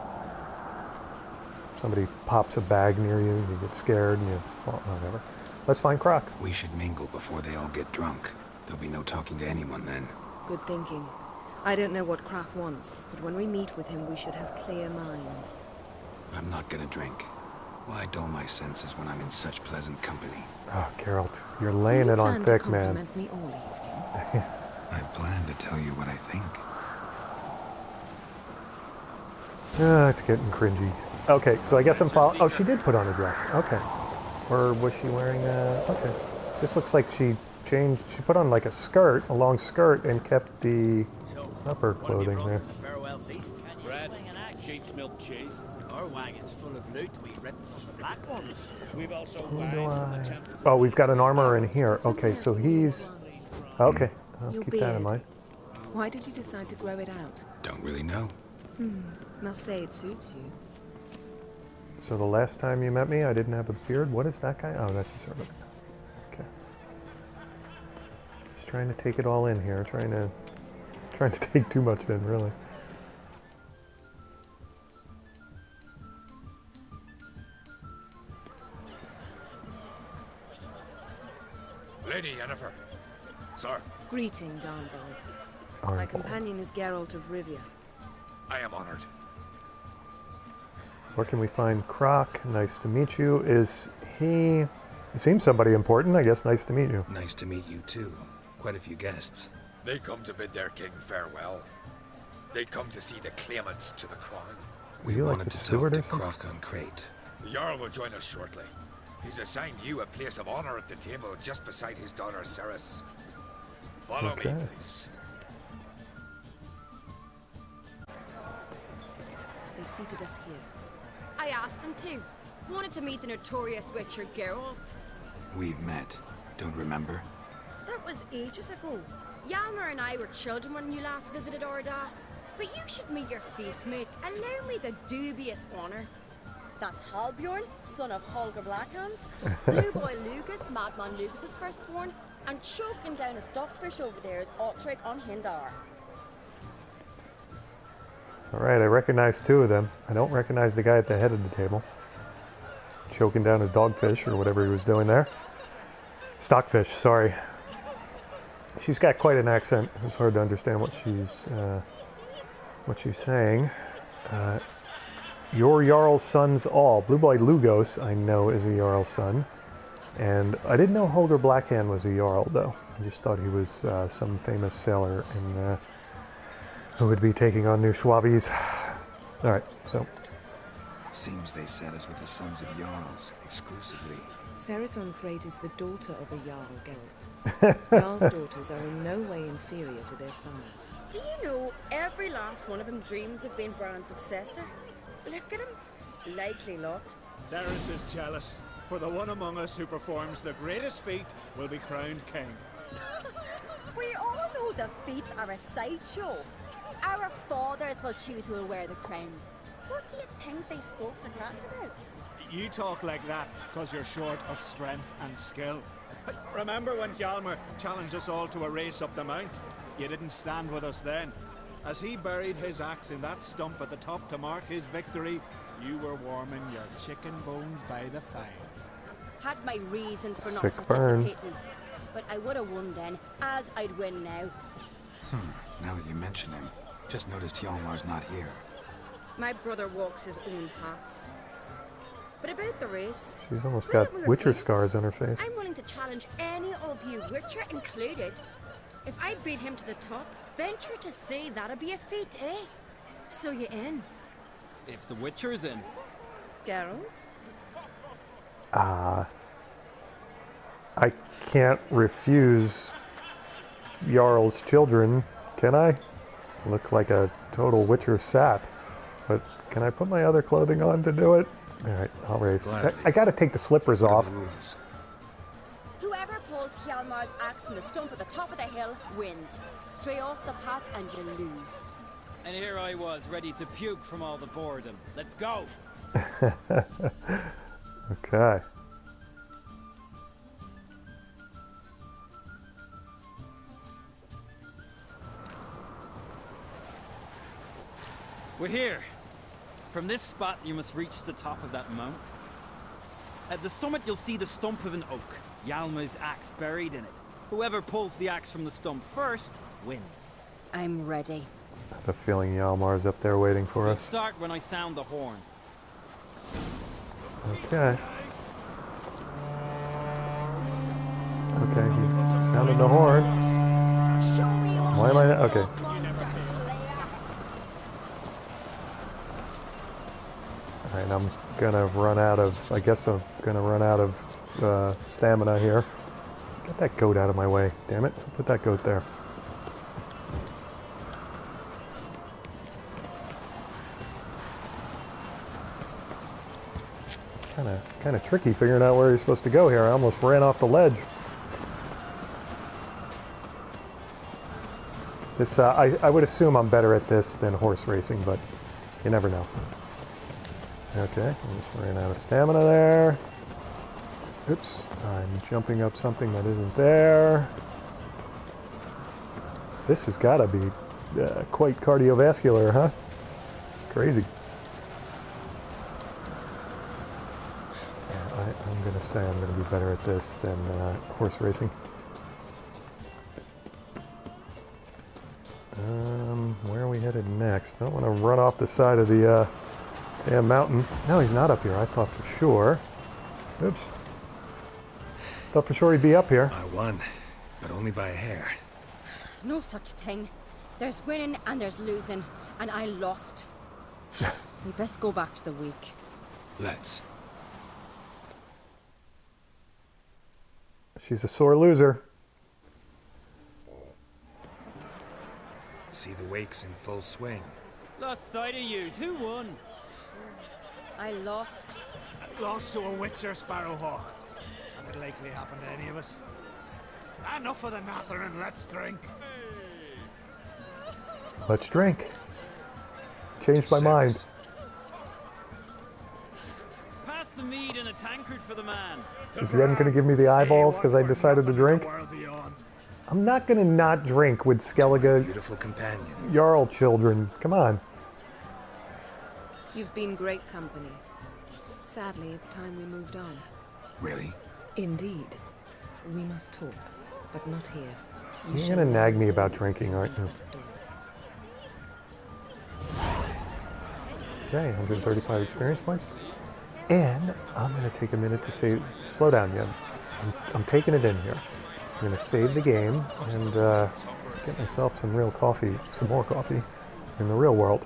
Somebody pops a bag near you, you get scared, and well, whatever. Let's find Croc. We should mingle before they all get drunk. There'll be no talking to anyone then. Good thinking. I don't know what Krach wants, but when we meet with him, we should have clear minds. I'm not gonna drink. Why dull my senses when I'm in such pleasant company? Oh, Geralt, you're laying it on thick, man. Do you plan to compliment me all evening? I plan to tell you what I think. It's getting cringy. Okay, so I guess I'm following. Oh, she did put on a dress. Okay. Or was she wearing a... Okay. This looks like she changed... She put on like a skirt, a long skirt, and kept the upper clothing there. Farewell feast. Bread, sheep's milk cheese. Our wagon's full of loot we ripped from the black ones. We've also Oh, we've got an armorer in here. Okay, so he's... Okay, I'll Your keep that in beard. mind. Why did you decide to grow it out? Don't really know. Must say it suits you. So the last time you met me, I didn't have a beard. What is that guy? Oh, that's a servant. Okay. Just trying to take it all in here. Trying to take too much in, really. Ready, Yennefer. Sir. Greetings, Arngold. Arngold. My companion is Geralt of Rivia. I am honored. Where can we find Croc? Nice to meet you. Is he... He seems somebody important. I guess nice to meet you. Nice to meet you too. Quite a few guests. They come to bid their king farewell. They come to see the claimants to the crown. We wanted to talk to Croc on Crate. The Jarl will join us shortly. He's assigned you a place of honor at the table just beside his daughter Ceres. Follow me, please. They've seated us here. I asked them to. Wanted to meet the notorious witcher Geralt. We've met. Don't remember? That was ages ago. Hjalmar and I were children when you last visited Orda. But you should meet your feast mates. Allow me the dubious honor. That's Halbjorn, son of Holger Blackhand. Blue Boy Lucas, Madman Lucas's firstborn. And choking down a stockfish over there is Otric on Hindar. Alright, I recognize two of them. I don't recognize the guy at the head of the table. Choking down his dogfish or whatever he was doing there. Stockfish, sorry. She's got quite an accent. It's hard to understand what she's saying. Your Jarl's sons all. Blue Boy Lugos, I know, is a Jarl's son. And I didn't know Holger Blackhand was a Jarl, though. I just thought he was some famous sailor in, who would be taking on new Schwabies. Alright, so. Seems they set us with the sons of Jarls, exclusively. Ceres on Crate is the daughter of a Jarl, Geralt. Jarl's daughters are in no way inferior to their sons. Do you know every last one of them dreams of being Bran's successor? Look at him. Likely lot. Ceres is jealous, for the one among us who performs the greatest feat will be crowned king. We all know the feats are a sideshow. Our fathers will choose who will wear the crown. What do you think they spoke to Croc about? You talk like that because you're short of strength and skill. Remember when Hjalmar challenged us all to a race up the mount? You didn't stand with us then. As he buried his axe in that stump at the top to mark his victory, you were warming your chicken bones by the fire. Had my reasons for not Sick participating, but I would have won then, as I'd win now. Now that you mention him, just noticed Hjalmar's not here. My brother walks his own paths. But about the race... She's almost got Witcher scars on her face. I'm willing to challenge any of you, Witcher included. If I beat him to the top, venture to say that'd be a feat, eh? So you in? If the Witcher's in. Geralt? I can't refuse Jarl's children, can I? Look like a total Witcher sap. But can I put my other clothing on to do it? Alright, I'll race. I gotta take the slippers off. Whoever pulls Hjalmar's axe from the stump at the top of the hill wins. Stray off the path and you lose. And here I was, ready to puke from all the boredom. Let's go! Okay. We're here. From this spot, you must reach the top of that mount. At the summit, you'll see the stump of an oak. Hjalmar's axe buried in it. Whoever pulls the axe from the stump first, wins. I'm ready. I have a feeling Hjalmar's up there waiting for We'll us. start when I sound the horn. Okay. Okay, he's sounding the horn. Why am I not? Okay. Alright, I'm gonna run out of, I guess I'm gonna run out of stamina here. Get that goat out of my way, damn it. Put that goat there. It's kind of tricky figuring out where you're supposed to go here. I almost ran off the ledge. This, I would assume I'm better at this than horse racing, but you never know. Okay, I just ran out of stamina there. Oops, I'm jumping up something that isn't there. This has got to be quite cardiovascular, huh? Crazy. Yeah, I'm going to say I'm going to be better at this than horse racing. where are we headed next? Don't want to run off the side of the damn mountain. No, he's not up here. I thought for sure. Oops. Thought for sure he'd be up here. I won, but only by a hair. No such thing. There's winning and there's losing, and I lost. We best go back to the week. Let's. She's a sore loser. See the wakes in full swing. Lost sight of yous. Who won? I lost. Lost to a witcher, Sparrowhawk. And it likely happen to any of us. Enough of the natter and let's drink. Let's drink. Changed my mind. Pass the mead in a tankard for the man. Is Yen going to give me the eyeballs because I decided to drink? I'm not going to not drink with Skellige. Beautiful companion. Jarl children. Come on. You've been great company. Sadly, it's time we moved on. Really? Indeed. We must talk, but not here. You're going to nag me about drinking, aren't you? Okay, 135 experience points. And I'm going to take a minute to say, slow down, Yen. I'm taking it in here. I'm going to save the game and get myself some real coffee, some more coffee in the real world.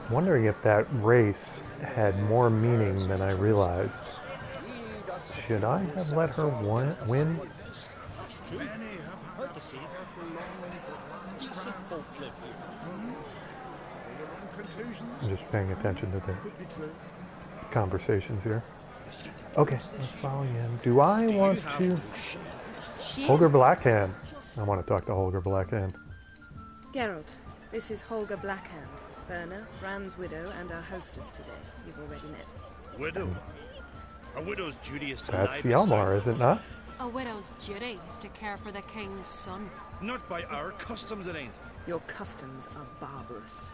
I'm wondering if that race had more meaning than I realized. Should I have let her win? I'm just paying attention to the conversations here. Okay, let's follow Yen. Do I want to... Holger Blackhand. I want to talk to Holger Blackhand. Geralt, this is Holger Blackhand, Berna, Brand's widow, and our hostess today. You've already met. Widow? A widow's duty is to That's lie Hjalmar, is it not? A widow's duty is to care for the king's son. Not by our customs, it ain't. Your customs are barbarous.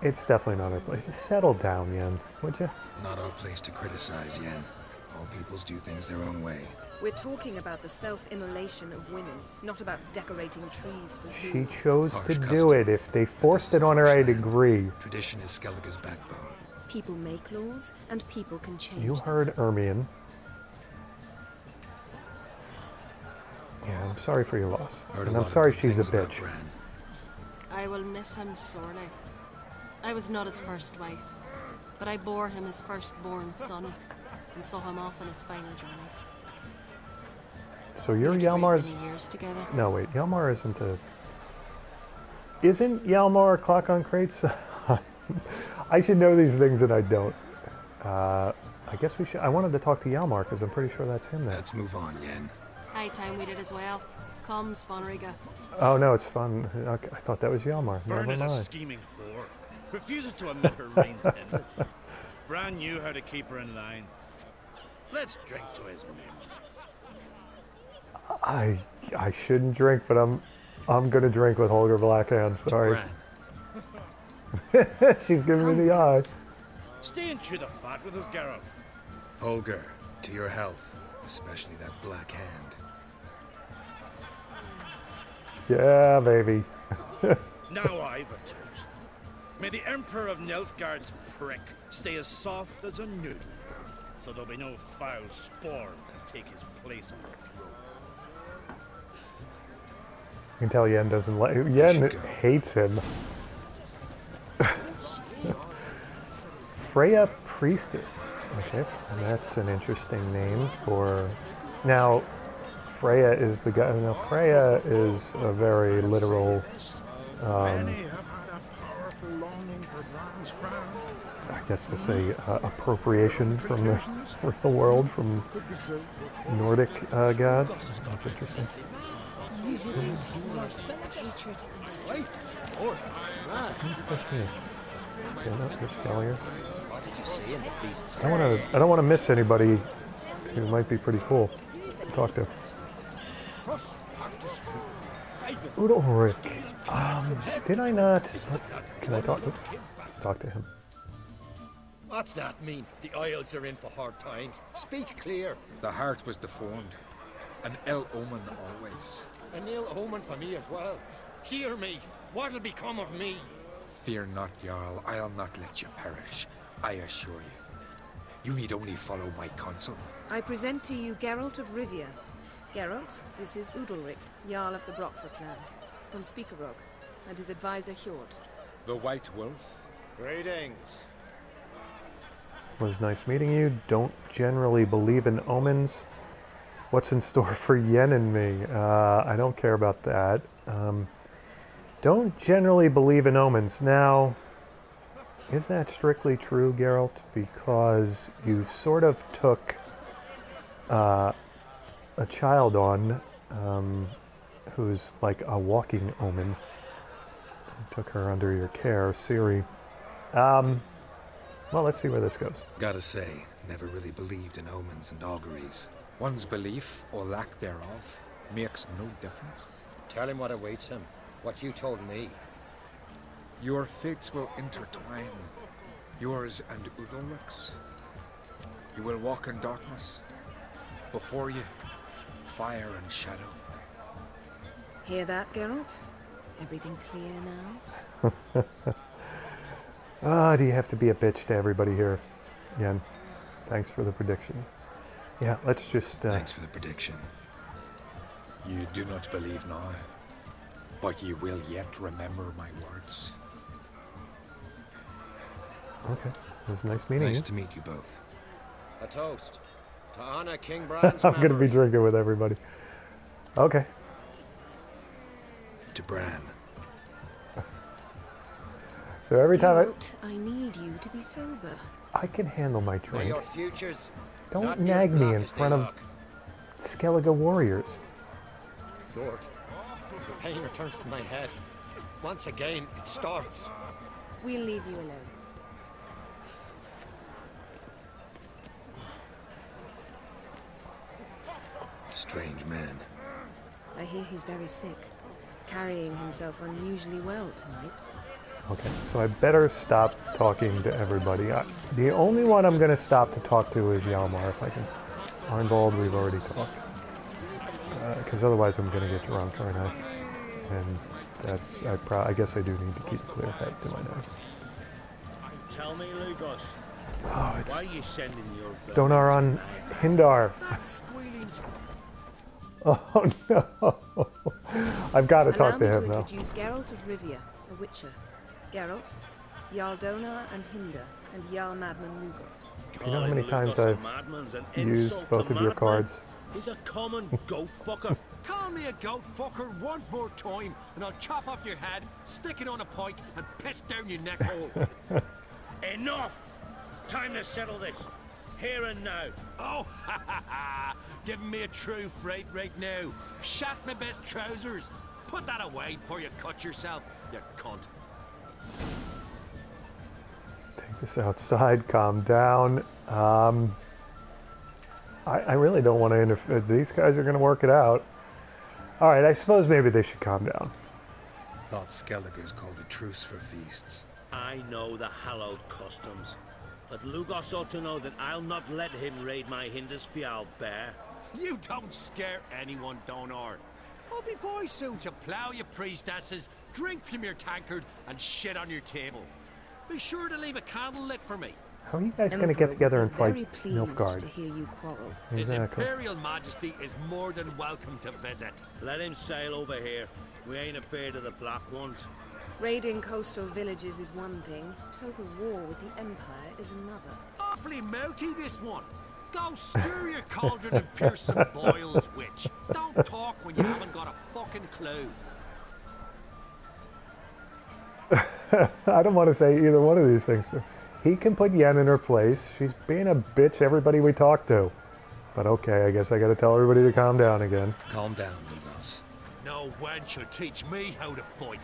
It's definitely not our place. Settle down, Yen, would you? Not our place to criticize, Yen. All peoples do things their own way. We're talking about the self-immolation of women, not about decorating trees for She food. chose to do it. If they forced it on her, I'd agree. Tradition is Skellige's backbone. People make laws, and people can change You them. heard Ermion. Yeah, I'm sorry for your loss. And I'm sorry she's a bitch. I will miss him sorely. I was not his first wife, but I bore him his firstborn son and saw him off on his final journey. So you're We had Hjalmar's... many years together. No, wait. Hjalmar isn't a... Isn't Hjalmar a clock on crates? I should know these things and I don't. I guess we should... I wanted to talk to Hjalmar because I'm pretty sure that's him now. Let's move on, Yen. High time we did as well. Come, Svanriga. Oh, no, it's fun. Okay, I thought that was Hjalmar. Bern Never is a mind. scheming whore. Refuses to admit her reign's ended. Bran knew how to keep her in line. Let's drink to his memory. I shouldn't drink, but I'm gonna drink with Holger Blackhand. Sorry. She's giving me the eye. Stay and chew the fat with us, Geralt. Holger, to your health, especially that black hand. Yeah, baby. Now I've a toast. May the Emperor of Nilfgaard's prick stay as soft as a noodle, so there'll be no foul spawn to take his place on the throne. You can tell Yen doesn't like... Yen hates him. Freya Priestess. Okay, and that's an interesting name for... Now, Freya is the guy... Now, Freya is a very literal... I guess we'll say appropriation from the real world, from Nordic gods. That's interesting. Who's this here? Is that the Skellige? I don't want to miss anybody who might be pretty cool to talk to. Udalric. Did I not? Can I talk? Oops. Let's talk to him. What's that mean? The Isles are in for hard times. Speak clear. The heart was deformed. An ill omen always. An ill omen for me as well. Hear me. What'll become of me? Fear not, Jarl. I'll not let you perish. I assure you. You need only follow my counsel. I present to you Geralt of Rivia. Geralt, this is Udalric, Jarl of the Brockford clan, from Speakerog, and his advisor Hjort. The White Wolf. Greetings. Was nice meeting you. Don't generally believe in omens. What's in store for Yen and me? I don't care about that. Don't generally believe in omens. Now, is that strictly true, Geralt? Because you sort of took a child on who's like a walking omen. You took her under your care, Ciri. Well, let's see where this goes. Gotta say, never really believed in omens and auguries. One's belief, or lack thereof, makes no difference. Tell him what awaits him. What you told me. Your fates will intertwine. Yours and Udalric's. You will walk in darkness. Before you, fire and shadow. Hear that, Geralt? Everything clear now? Do you have to be a bitch to everybody here? Yen, thanks for the prediction. Yeah, let's just... Thanks for the prediction. You do not believe now, but you will yet remember my words. Okay, it was nice meeting you. Nice to meet you both. A toast. To honor King Bran's I'm going to be drinking with everybody. Okay. To Bran. So every time Geralt, I need you to be sober. I can handle my May drink. your futures Don't not be nag as me black in as they front of look. Skellige warriors. Lord, the pain returns to my head. Once again, it starts. We'll leave you alone. Strange man. I hear he's very sick, carrying himself unusually well tonight. Okay, so I better stop talking to everybody. The only one I'm going to stop to talk to is Hjalmar, if I can. Arnbald, we've already talked. Because otherwise I'm going to get drunk, aren't I? And that's, I guess I do need to keep a clear head, do I not? Tell me, Lugos. Oh, it's... Why are you sending your... Donar on Hindar. Oh no! I've got to talk to him now. Introduce Geralt of Rivia, a Witcher. Geralt, Jarl Donar and Hinder, and Jarl Madman Lugos. Do you know how many times I've used both of your cards? He's a common goat fucker. Call me a goat fucker one more time, and I'll chop off your head, stick it on a pike, and piss down your neck hole. Enough! Time to settle this. Here and now. Oh, ha ha ha! Giving me a true fright right now. Shat my best trousers. Put that away before you cut yourself, you cunt. Take this outside, calm down. I really don't want to interfere. These guys are going to work it out. Alright, I suppose maybe they should calm down. Thought Skellige's called a truce for feasts. I know the hallowed customs. But Lugos ought to know that I'll not let him raid my Hindisfial bear. You don't scare anyone, Donar. I'll be boy soon to plough your priestesses, drink from your tankard, and shit on your table. Be sure to leave a candle lit for me. How are you guys going to get together and fight Nilfgaard? To hear you quarrel. His Exactly. Imperial Majesty is more than welcome to visit. Let him sail over here. We ain't afraid of the black ones. Raiding coastal villages is one thing. Total war with the Empire is another. Awfully mouty, this one. Go stir your cauldron and pierce some boils, witch. Don't talk when you haven't got a fucking clue. I don't want to say either one of these things. He can put Yen in her place. She's being a bitch everybody we talk to. But okay, I guess I gotta tell everybody to calm down again. Calm down, Lugos. No wench will teach me how to fight.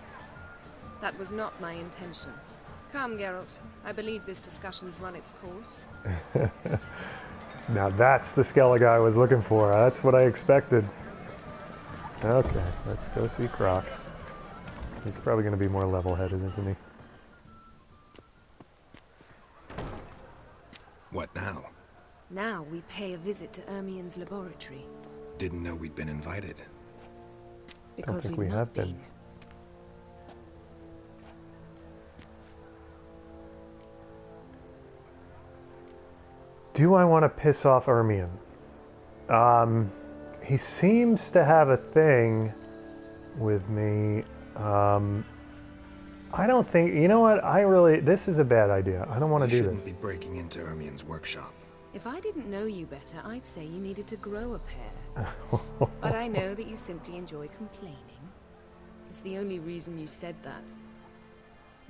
That was not my intention. Come, Geralt. I believe this discussion's run its course. Now that's the Skellige I was looking for. That's what I expected. Okay, let's go see Croc. He's probably going to be more level-headed, isn't he? What now? Now we pay a visit to Ermien's laboratory. Didn't know we'd been invited. Don't think we have been. Do I want to piss off Ermion? He seems to have a thing with me. I don't think, you know what, this is a bad idea. I don't want to do this. Shouldn't be breaking into Ermion's workshop. If I didn't know you better, I'd say you needed to grow a pair. But I know that you simply enjoy complaining. It's the only reason you said that.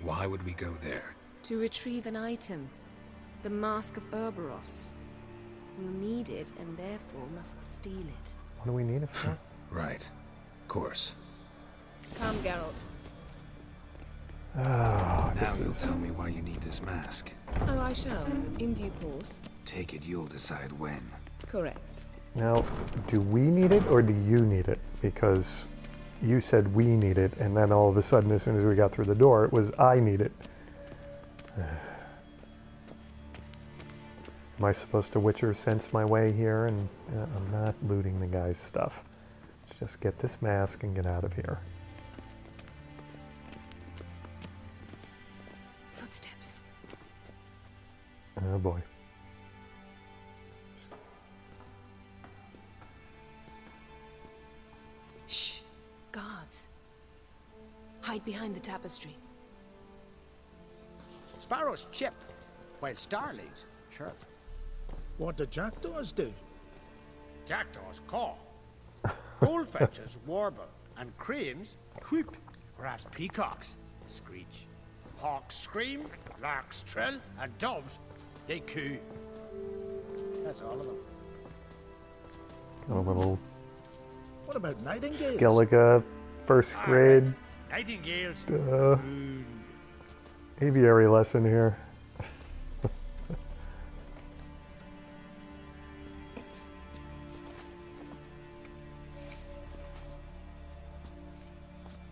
Why would we go there? To retrieve an item. The Mask of Urboros. We'll need it and therefore must steal it. What do we need it for? Right. Of course. Come, Geralt. Now you'll tell me why you need this mask. Oh, I shall. In due course. Take it you'll decide when. Correct. Now, do we need it or do you need it? Because you said we need it, and then all of a sudden, as soon as we got through the door, it was I need it. Am I supposed to Witcher sense my way here? And I'm not looting the guy's stuff. Let's just get this mask and get out of here. Footsteps. Oh boy. Shh. Guards. Hide behind the tapestry. Sparrows chip, while starlings chirp. What do jackdaws do? Jackdaws caw. Goldfinches warble, and cranes whoop, whereas peacocks screech. Hawks scream, larks trill, and doves, they coo. That's all of them. Got a little What about nightingales? Skellige, first grade. Nightingales. Aviary lesson here.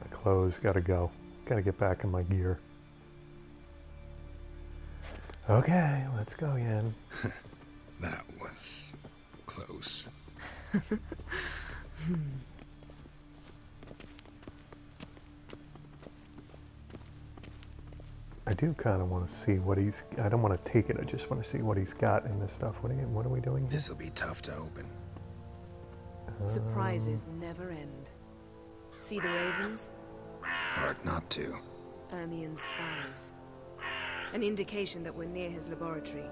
The clothes gotta go. Gotta get back in my gear. Okay, let's go again. That was close. I do kind of want to see what he's... I don't want to take it, I just want to see what he's got in this stuff. What are we doing here? This'll be tough to open. Surprises never end. See the ravens? Hard not to. Ermion's spies. An indication that we're near his laboratory.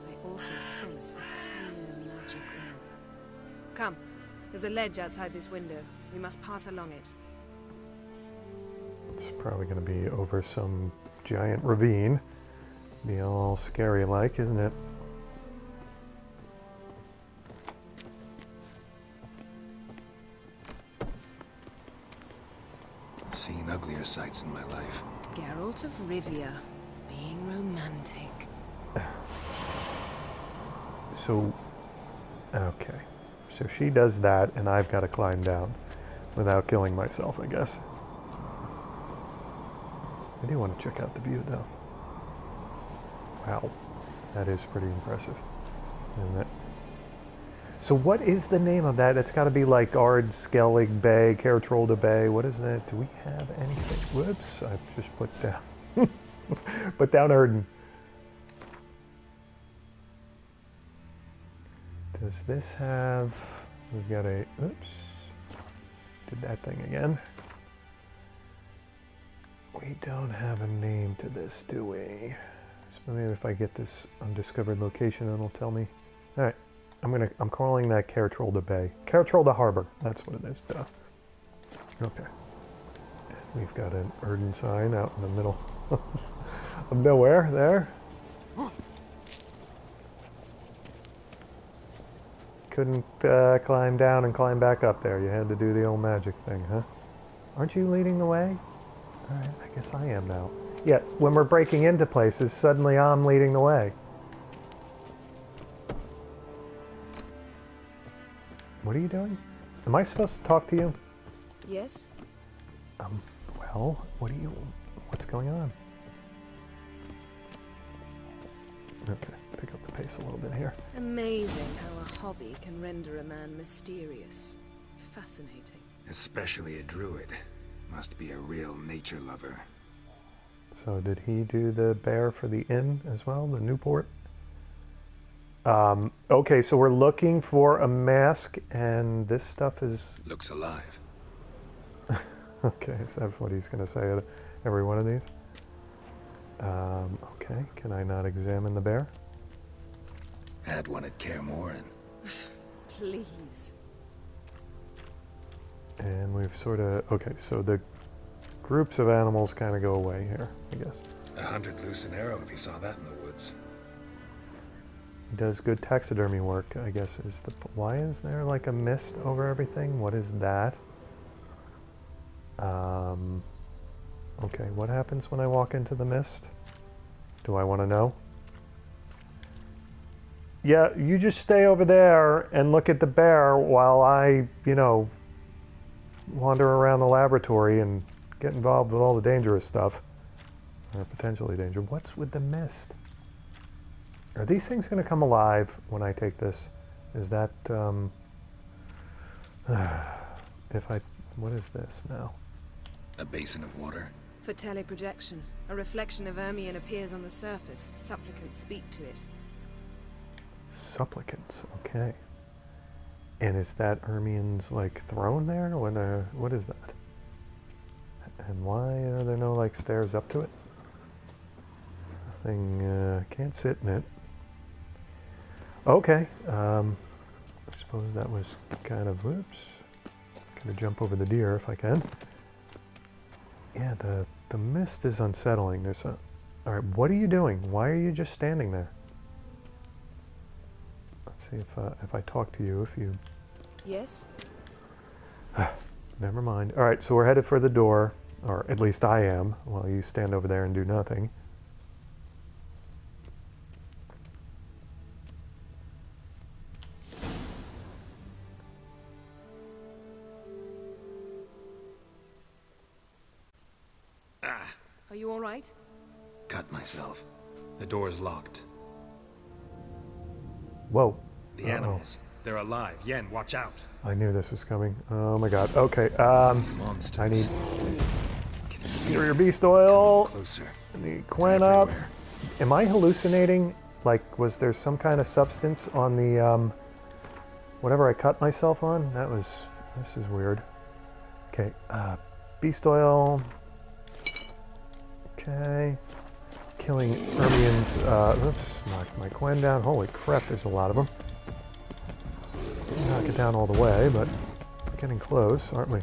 I also sense a clear magic aura. Come, there's a ledge outside this window. We must pass along it. It's probably going to be over some giant ravine. Be all scary like, isn't it? Seen uglier sights in my life. Geralt of Rivia, being romantic. So, okay. So she does that, and I've got to climb down without killing myself, I guess. I do want to check out the view, though. Wow. That is pretty impressive, isn't it? So what is the name of that? It's got to be like Ard, Skellige Bay, Cartrolda Bay. What is that? Do we have anything? Whoops, I've just put down... put down Erden. Does this have... We've got a... Oops. Did that thing again. We don't have a name to this, do we? So maybe if I get this undiscovered location, it'll tell me. All right, I'm calling that Cartrolda Bay, Cartrolda Harbor. That's what it is. Duh. Okay. We've got an Erden sign out in the middle of nowhere there. Couldn't climb down and climb back up there. You had to do the old magic thing, huh? Aren't you leading the way? All right, I guess I am now. Yeah, when we're breaking into places, suddenly I'm leading the way. What are you doing? Am I supposed to talk to you? Yes? Well, what's going on? Okay, pick up the pace a little bit here. Amazing how a hobby can render a man mysterious. Fascinating. Especially a druid. Must be a real nature lover. So did he do the bear for the inn as well, the Newport? Okay, so we're looking for a mask, and this stuff is... Looks alive. Okay, so that's what he's going to say at every one of these. Okay, can I not examine the bear? Had one at Kaer Morhen. Please. And we've sort of... Okay, so the groups of animals kind of go away here, I guess. 100 loose an arrow if you saw that in the woods. He does good taxidermy work, I guess is the... Why is there like a mist over everything? What is that? Okay, what happens when I walk into the mist? Do I want to know? Yeah, you just stay over there and look at the bear while I, you know, wander around the laboratory and get involved with all the dangerous stuff. Or potentially dangerous. What's with the mist? Are these things going to come alive when I take this? Is that, if I... What is this now? A basin of water. For teleprojection, a reflection of Ermion appears on the surface. Supplicants speak to it. Supplicants, okay. And is that Ermion's, like, throne there? What is that? And why are there no, like, stairs up to it? Nothing, can't sit in it. Okay, I suppose that was kind of, oops. Gonna jump over the deer if I can. Yeah, the mist is unsettling. There's a... Alright, what are you doing? Why are you just standing there? Let's see if I talk to you, if you... Yes? Never mind. Alright, so we're headed for the door. Or at least I am, while you stand over there and do nothing. Are you all right? Cut myself. The door's locked. Whoa. The animals. They're alive. Yen, watch out. I knew this was coming. Oh my god. Okay, Monsters. I need superior beast oil. Closer. I need Quen up. Am I hallucinating? Like, was there some kind of substance on the, whatever I cut myself on? This is weird. Okay, beast oil. Okay. Killing Ermion's, oops, knocked my Quen down. Holy crap, there's a lot of them. Knock it down all the way, but we're getting close, aren't we?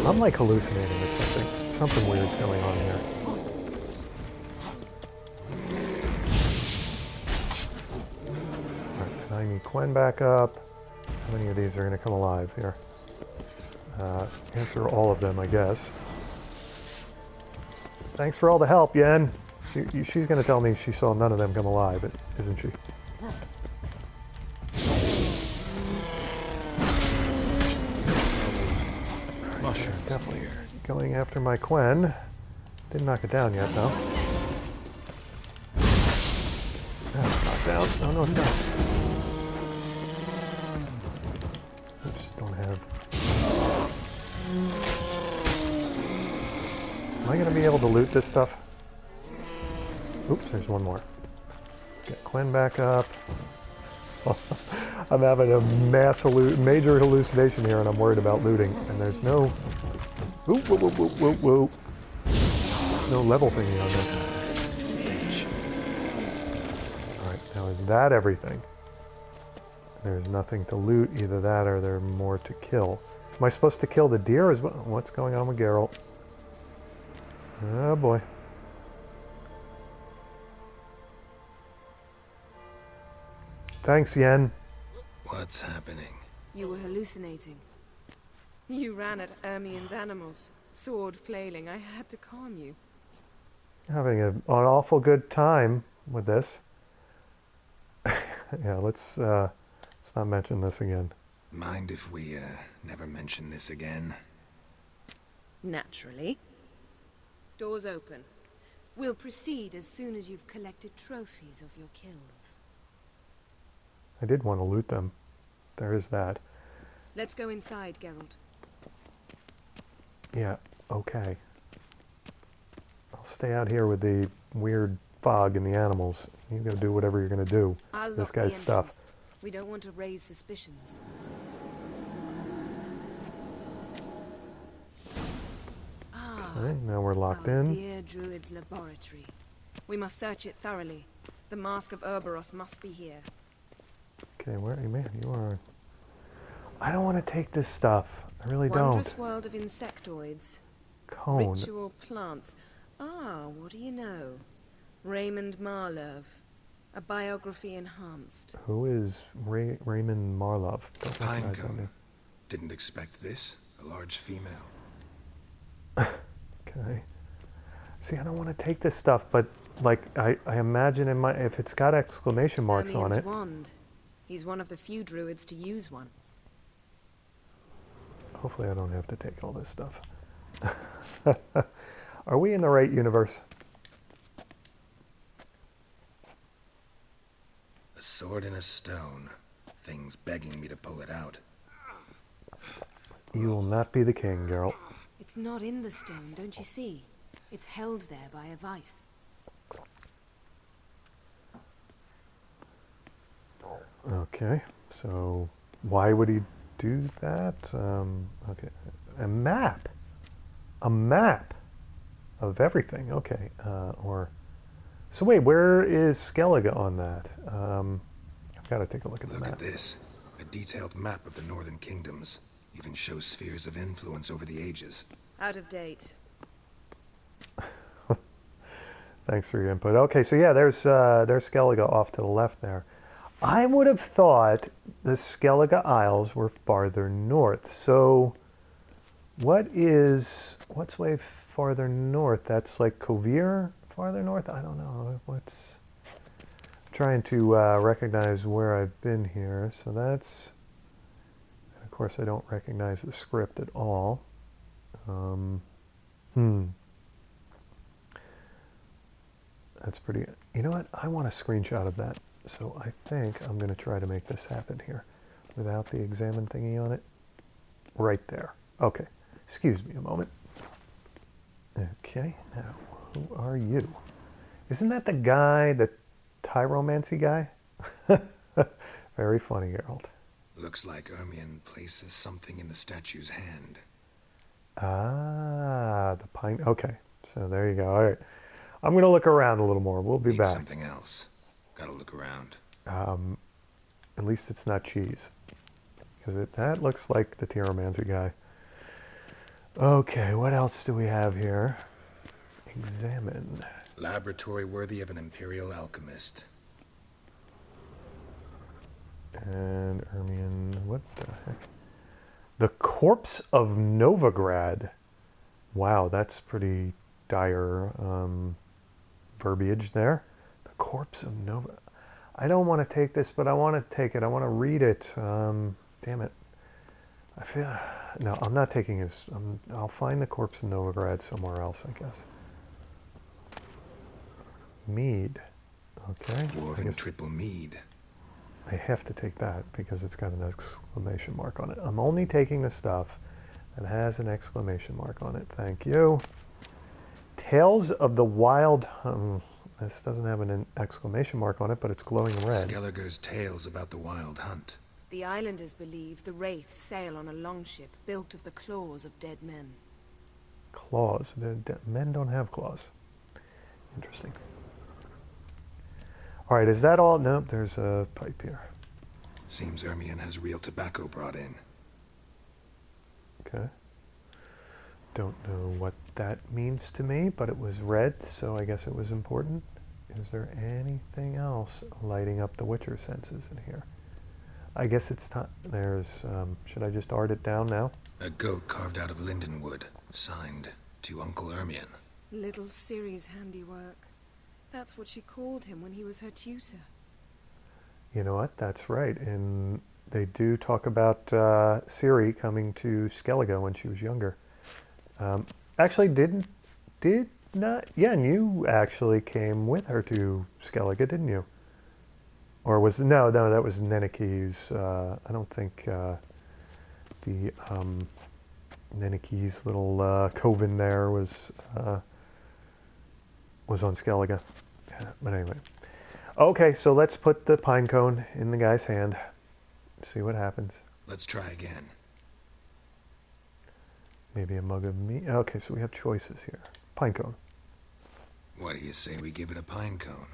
I'm like hallucinating or something. Something weird's going on here. Alright, I need Quen back up. How many of these are going to come alive here? Answer all of them, I guess. Thanks for all the help, Yen. She's going to tell me she saw none of them come alive, isn't she? Mushrooms. Definitely going after my Quen. Didn't knock it down yet, though. That's knocked down. Oh, no, it's not. I just don't have... Am I going to be able to loot this stuff? Oops, there's one more. Let's get Quen back up. I'm having a major hallucination here, and I'm worried about looting. And there's no... Oop, whoop, whoop, whoop, whoop, whoop. There's no level thingy on this. Alright, now is that everything? There's nothing to loot, either that or there are more to kill. Am I supposed to kill the deer as well? What's going on with Geralt? Oh boy. Thanks, Yen. What's happening? You were hallucinating. You ran at Ermion's animals, sword flailing. I had to calm you. Having an awful good time with this. Yeah, let's not mention this again. Mind if we never mention this again? Naturally. Doors open. We'll proceed as soon as you've collected trophies of your kills. I did want to loot them. There is that. Let's go inside, Geralt. Yeah, okay. I'll stay out here with the weird fog and the animals. You go do whatever you're going to do. I'll This lock guy's the stuff. entrance. We don't want to raise suspicions. Okay, now we're locked in. Dear Druid's laboratory. We must search it thoroughly. The Mask of Urboros must be here. Okay, where, man, you are... I don't want to take this stuff. I really Wondrous don't. world of insectoids. Cone. Ritual plants. Ah, what do you know? Raymond Marlove. A biography enhanced. Who is Raymond Marlove? Don't Pine recognize that cone. name. Didn't expect this. A large female. Okay. See, I don't want to take this stuff, but like I imagine in my if it's got exclamation marks on Hermion's it. wand. He's one of the few druids to use one. Hopefully, I don't have to take all this stuff. Are we in the right universe? A sword in a stone. Things begging me to pull it out. You will not be the king, Geralt. It's not in the stone, don't you see? It's held there by a vice. Okay, so why would he do that? Okay, a map. A map of everything. Okay, so wait, where is Skellige on that? I've got to take a look at the map. Look at this. A detailed map of the northern kingdoms. Even shows spheres of influence over the ages. Out of date. Thanks for your input. Okay, so yeah, there's Skellige off to the left there. I would have thought the Skellige Isles were farther north. So what's way farther north? That's like Kovir farther north? I don't know. What's trying to recognize where I've been here. So that's, of course, I don't recognize the script at all. That's pretty, you know what? I want a screenshot of that. So I think I'm going to try to make this happen here without the examine thingy on it. Right there. Okay. Excuse me a moment. Okay. Now, who are you? Isn't that the guy, the Tyromancy guy? Very funny, Geralt. Looks like Ermion places something in the statue's hand. Ah, the pine. Okay. So there you go. All right. I'm going to look around a little more. We'll be back. Something else. Gotta look around. At least it's not cheese. Because that looks like the Tyromancy guy. Okay, what else do we have here? Examine. Laboratory worthy of an imperial alchemist. And Ermion, what the heck? The corpse of Novigrad. Wow, that's pretty dire verbiage there. The corpse of Nova. I don't want to take this, but I want to take it. I want to read it. Damn it. I feel... No, I'm not taking his... I'll find the corpse of Novigrad somewhere else, I guess. Mead. Okay. Dwarven triple mead. I have to take that because it's got an exclamation mark on it. I'm only taking the stuff that has an exclamation mark on it. Thank you. Tales of the Wild... this doesn't have an exclamation mark on it, but it's glowing red. Skellige's tales about the wild hunt. The islanders believe the wraiths sail on a longship built of the claws of dead men. Claws? Men don't have claws. Interesting. All right, is that all? Nope, there's a pipe here. Seems Ermion has real tobacco brought in. Okay. Don't know what that means to me, but it was red, so I guess it was important. Is there anything else lighting up the Witcher senses in here? I guess it's time. There's, should I just art it down now? A goat carved out of lindenwood, signed to Uncle Ermion. Little Ciri's handiwork. That's what she called him when he was her tutor. You know what? That's right. And they do talk about Ciri coming to Skellige when she was younger. Actually, did not... Yeah, and you actually came with her to Skellige, didn't you? Or was... No, that was Neneke's. I don't think the Neneke's little coven there was on Skellige. Yeah, but anyway. Okay, so let's put the pine cone in the guy's hand. See what happens. Let's try again. Maybe a mug of meat. Okay, so we have choices here. Pine cone. What do you say we give it a pine cone?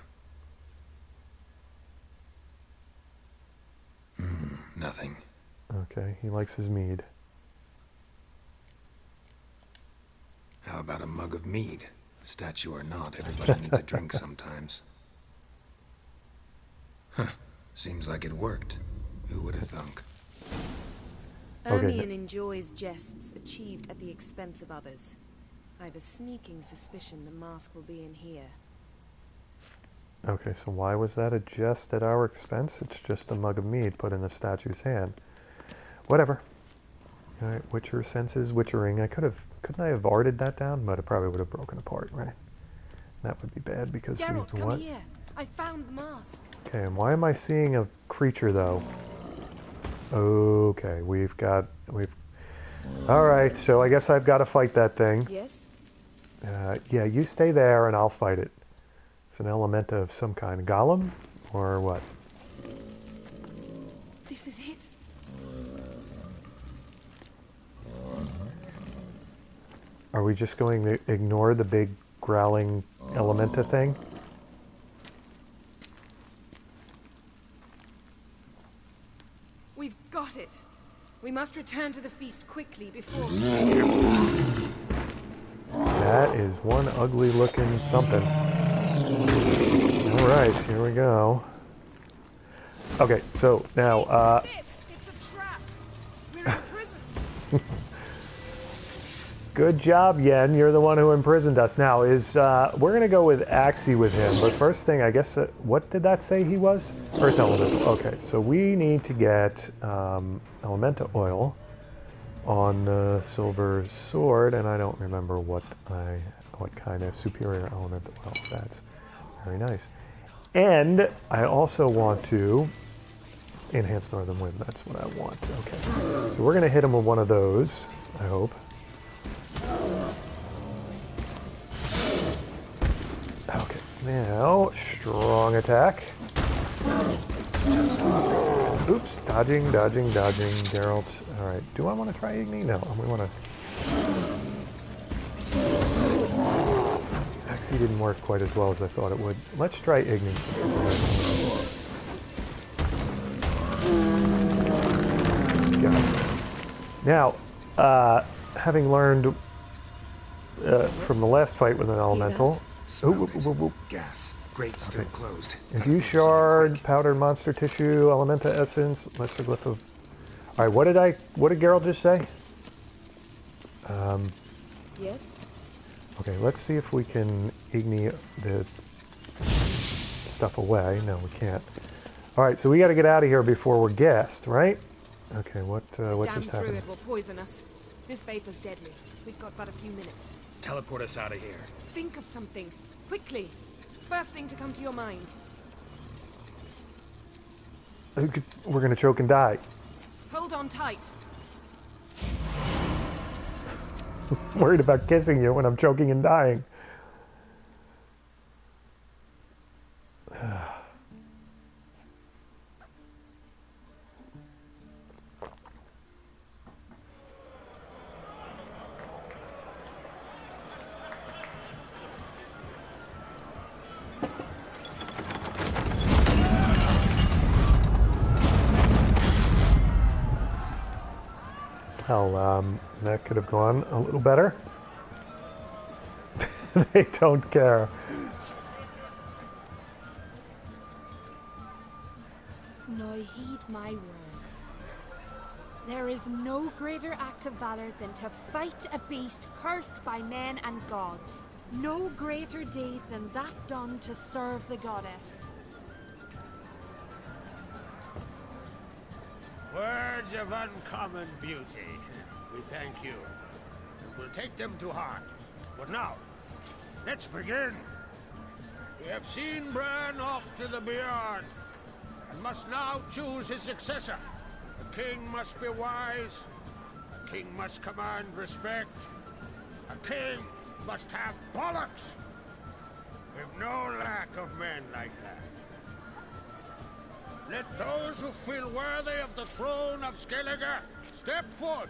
Nothing. Okay, he likes his mead. How about a mug of mead? Statue or not, everybody needs a drink sometimes. Huh. Seems like it worked. Who would have thunk? Ermion enjoys jests achieved at the expense of others. I have a sneaking suspicion the mask will be in here. Okay, so why was that a jest at our expense? It's just a mug of mead put in a statue's hand. Whatever. Alright, Witcher senses witchering. Couldn't I have arted that down? But it probably would have broken apart, right? That would be bad because Geralt, we... come here. I found the mask. Okay, and why am I seeing a creature though? Okay, we've... Alright, so I guess I've got to fight that thing. Yes? Yeah, you stay there and I'll fight it. It's an elemental of some kind. Golem? Or what? This is it. Are we just going to ignore the big growling elementa thing? We've got it. We must return to the feast quickly before... That is one ugly looking something. Alright, here we go. Okay, so now, It's a trap. We're in prison. Good job, Yen. You're the one who imprisoned us. Now, we're going to go with Axie with him, but first thing, I guess, what did that say he was? Earth Elemental. Okay, so we need to get Elementa Oil on the silver sword, and I don't remember what kind of superior Elemental Oil. That's very nice. And I also want to enhance Northern Wind. That's what I want. Okay, so we're going to hit him with one of those, I hope. Okay, now, strong attack. Oops, dodging. Geralt. Alright, do I want to try Igni? No, we want to... Axie didn't work quite as well as I thought it would. Let's try Igni since it's a got it. Now, having learned from the last fight with an elemental... Gas. Grate still closed. Infuse shard, powdered monster tissue, elementa essence, lesser glyph of... Alright, what did Geralt just say? Yes? Okay, let's see if we can Igni the stuff away. No, we can't. Alright, so we gotta get out of here before we're gassed, right? Okay, what just happened? Druid will poison us. This vapor's deadly. We've got but a few minutes. Teleport us out of here. Think of something. Quickly. First thing to come to your mind. We're gonna choke and die. Hold on tight. Worried about kissing you when I'm choking and dying. Well, that could have gone a little better. They don't care. Now heed my words. There is no greater act of valor than to fight a beast cursed by men and gods. No greater deed than that done to serve the goddess. Words of uncommon beauty. We thank you. We will take them to heart. But now, let's begin. We have seen Bran off to the Beyond, and must now choose his successor. A king must be wise. A king must command respect. A king must have bollocks. We've no lack of men like that. Let those who feel worthy of the throne of Skellige step forth.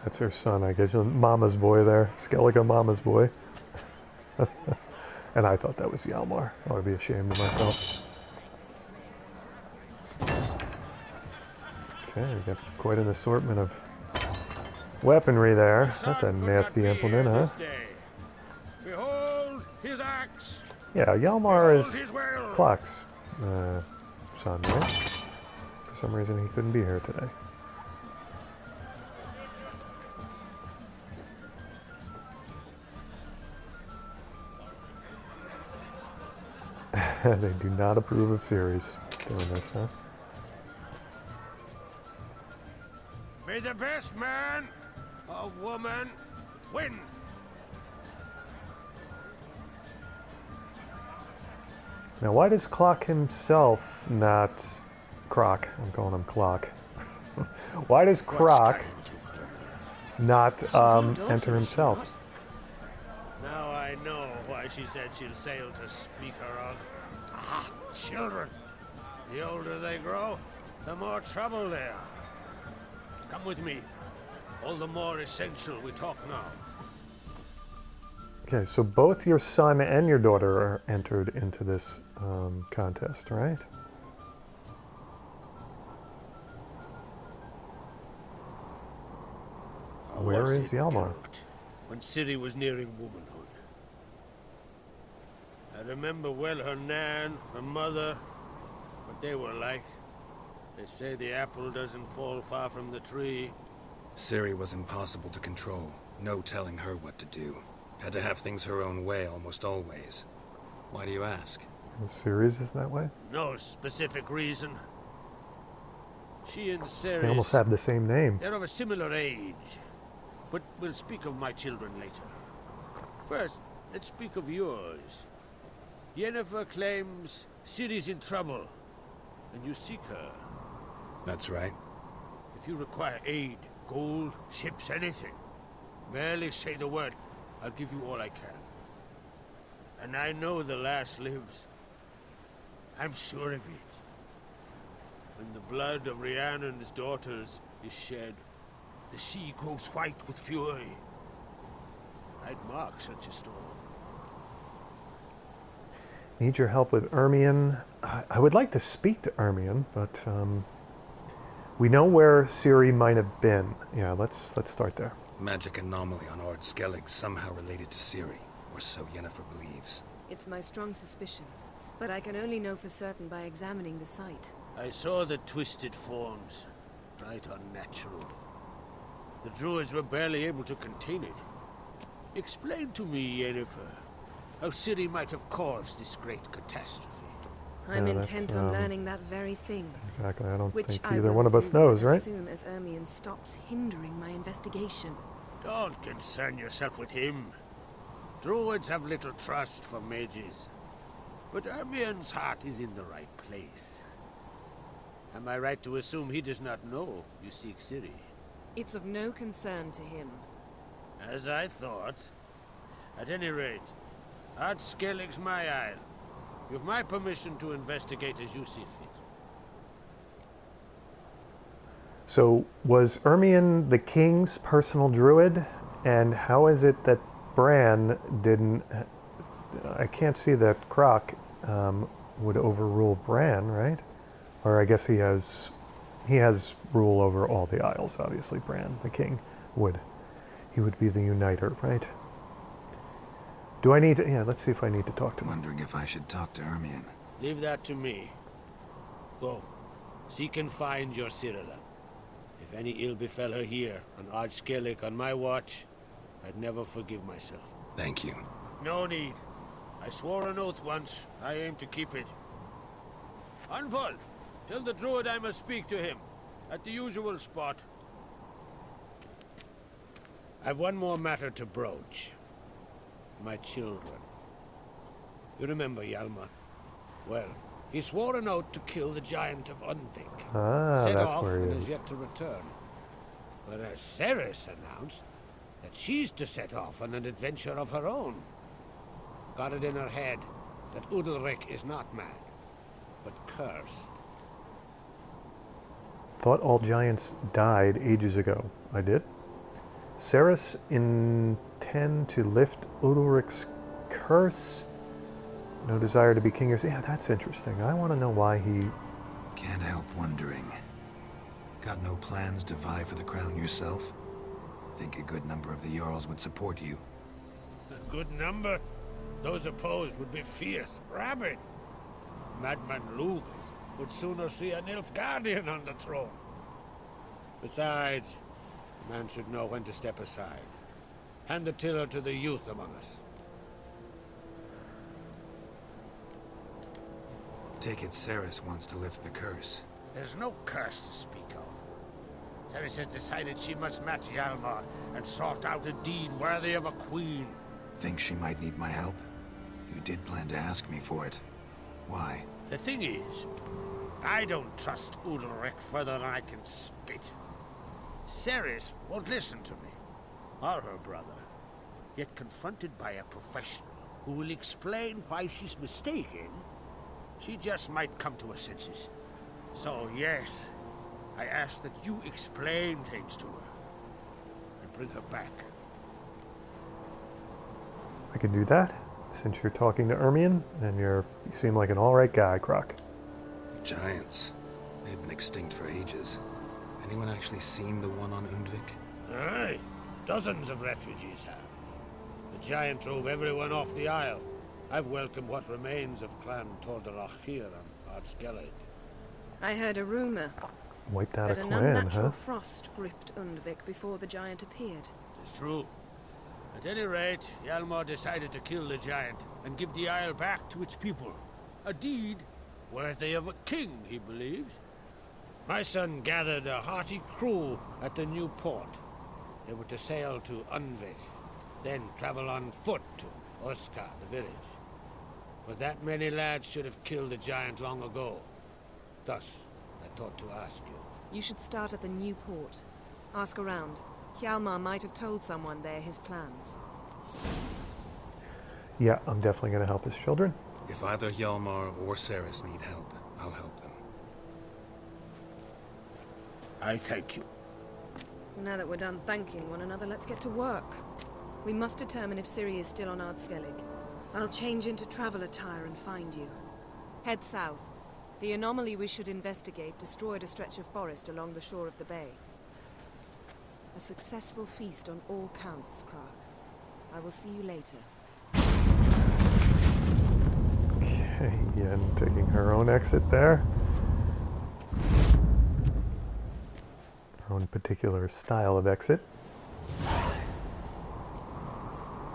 That's her son, I guess. Mama's boy there. Skellige Mama's boy. And I thought that was Hjalmar. I ought to be ashamed of myself. Okay, we got quite an assortment of weaponry there. That's a nasty implement, huh? Behold his axe. Yeah, Hjalmar is Clock's son, right? For some reason he couldn't be here today. They do not approve of Ceres doing this, huh? May the best man or woman win. Now, why does Clock himself not... Croc, I'm calling him Clock. Why does Croc not enter himself? Now I know why she said she'll sail to speak her of. Ah, children. The older they grow, the more trouble they are. Come with me. All the more essential we talk now. Okay, so both your son and your daughter are entered into this contest, right? Where is Hjalmar? When Ciri was nearing womanhood. I remember well her nan, her mother, what they were like. They say the apple doesn't fall far from the tree. Ciri was impossible to control. No telling her what to do. Had to have things her own way almost always. Why do you ask? Ceres is that way? No specific reason. She and Ceres... They almost have the same name. They're of a similar age. But we'll speak of my children later. First, let's speak of yours. Yennefer claims Ciri's in trouble, and you seek her. That's right. If you require aid, gold, ships, anything, merely say the word. I'll give you all I can. And I know the lass lives. I'm sure of it. When the blood of Rhiannon's daughters is shed, the sea grows white with fury. I'd mark such a storm. Need your help with Ermion. I would like to speak to Ermion, but we know where Ciri might have been. Yeah, let's start there. Magic anomaly on Ord Skellige somehow related to Ciri, or so Yennefer believes. It's my strong suspicion, but I can only know for certain by examining the site. I saw the twisted forms. Right unnatural. The druids were barely able to contain it. Explain to me, Yennefer, how Ciri might have caused this great catastrophe. I'm intent on learning that very thing. Exactly, I don't think either one of us knows, right? As soon as Ermion stops hindering my investigation. Don't concern yourself with him. Druids have little trust for mages. But Ermion's heart is in the right place. Am I right to assume he does not know you seek Ciri? It's of no concern to him. As I thought. At any rate, Ord Skellige's my isle. You've my permission to investigate as you see fit. So, was Ermion the king's personal druid? And how is it that Bran didn't... I can't see that Croc would overrule Bran, right? Or I guess he has rule over all the Isles, obviously. Bran, the king, would. He would be the uniter, right? Do I need to... Yeah, let's see if I need to talk to him. Wondering if I should talk to Ermion. Leave that to me. Go. Seek and find your Cirilla. If any ill befell her here, on Ord Skellige on my watch, I'd never forgive myself. Thank you. No need. I swore an oath once. I aim to keep it. Anvald, tell the druid I must speak to him. At the usual spot. I've one more matter to broach. My children. You remember Hjalmar? Well, he swore an oath to kill the giant of Undvik. Ah, Set that's off where he and is. is yet to return. Whereas Ceres announced that she's to set off on an adventure of her own. Got it in her head that Udalric is not mad, but cursed. Thought all giants died ages ago. I did. Ceres intend to lift Udalric's curse. No desire to be king. Yeah, that's interesting. I want to know why he... Can't help wondering. Got no plans to vie for the crown yourself? Think a good number of the Jarls would support you. A good number? Those opposed would be fierce, rabid. Madman Lugas would sooner see an Nilfgaardian on the throne. Besides, a man should know when to step aside. Hand the tiller to the youth among us. Take it Ceres wants to lift the curse. There's no curse to speak of. Ceres has decided she must match Hjalmar and sort out a deed worthy of a queen. Think she might need my help? You did plan to ask me for it. Why? The thing is, I don't trust Udalric further than I can spit. Ceres won't listen to me, or her brother. Yet confronted by a professional who will explain why she's mistaken, she just might come to her senses. So yes, I ask that you explain things to her and bring her back. I can do that, since you're talking to Ermion, and you seem like an alright guy, Croc. Giants. They've been extinct for ages. Anyone actually seen the one on Undvik? Aye, dozens of refugees have. The giant drove everyone off the isle. I've welcomed what remains of Clan Tordarachir and Skellige. I heard a rumor Wiped out that a an clan, unnatural huh? frost gripped Undvik before the giant appeared. It's true. At any rate, Hjalmar decided to kill the giant and give the isle back to its people. A deed worthy of a king, he believes. My son gathered a hearty crew at the new port. They were to sail to Undvik, then travel on foot to Oskar, the village. But that many lads should have killed the giant long ago. Thus, I thought to ask you. You should start at the new port. Ask around. Hjalmar might have told someone there his plans. Yeah, I'm definitely going to help his children. If either Hjalmar or Ceres need help, I'll help them. I thank you. Now that we're done thanking one another, let's get to work. We must determine if Ciri is still on Skellige. I'll change into travel attire and find you. Head south. The anomaly we should investigate destroyed a stretch of forest along the shore of the bay. A successful feast on all counts, Croc. I will see you later. Okay, Yen taking her own exit there. Her own particular style of exit.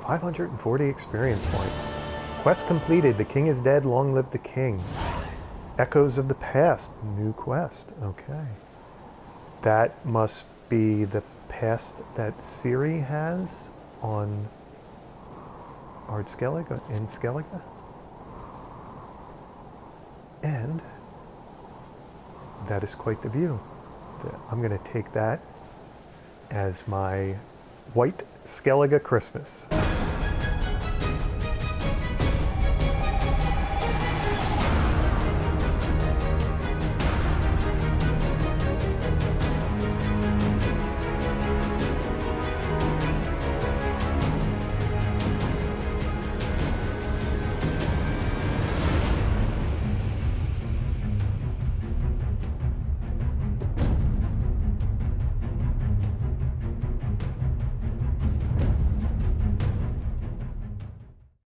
540 experience points. Quest completed. The king is dead. Long live the king. Echoes of the past. New quest. Okay. That must be the past that Ciri has on Skellige, in Skellige. And that is quite the view. I'm going to take that as my white Skellige Christmas.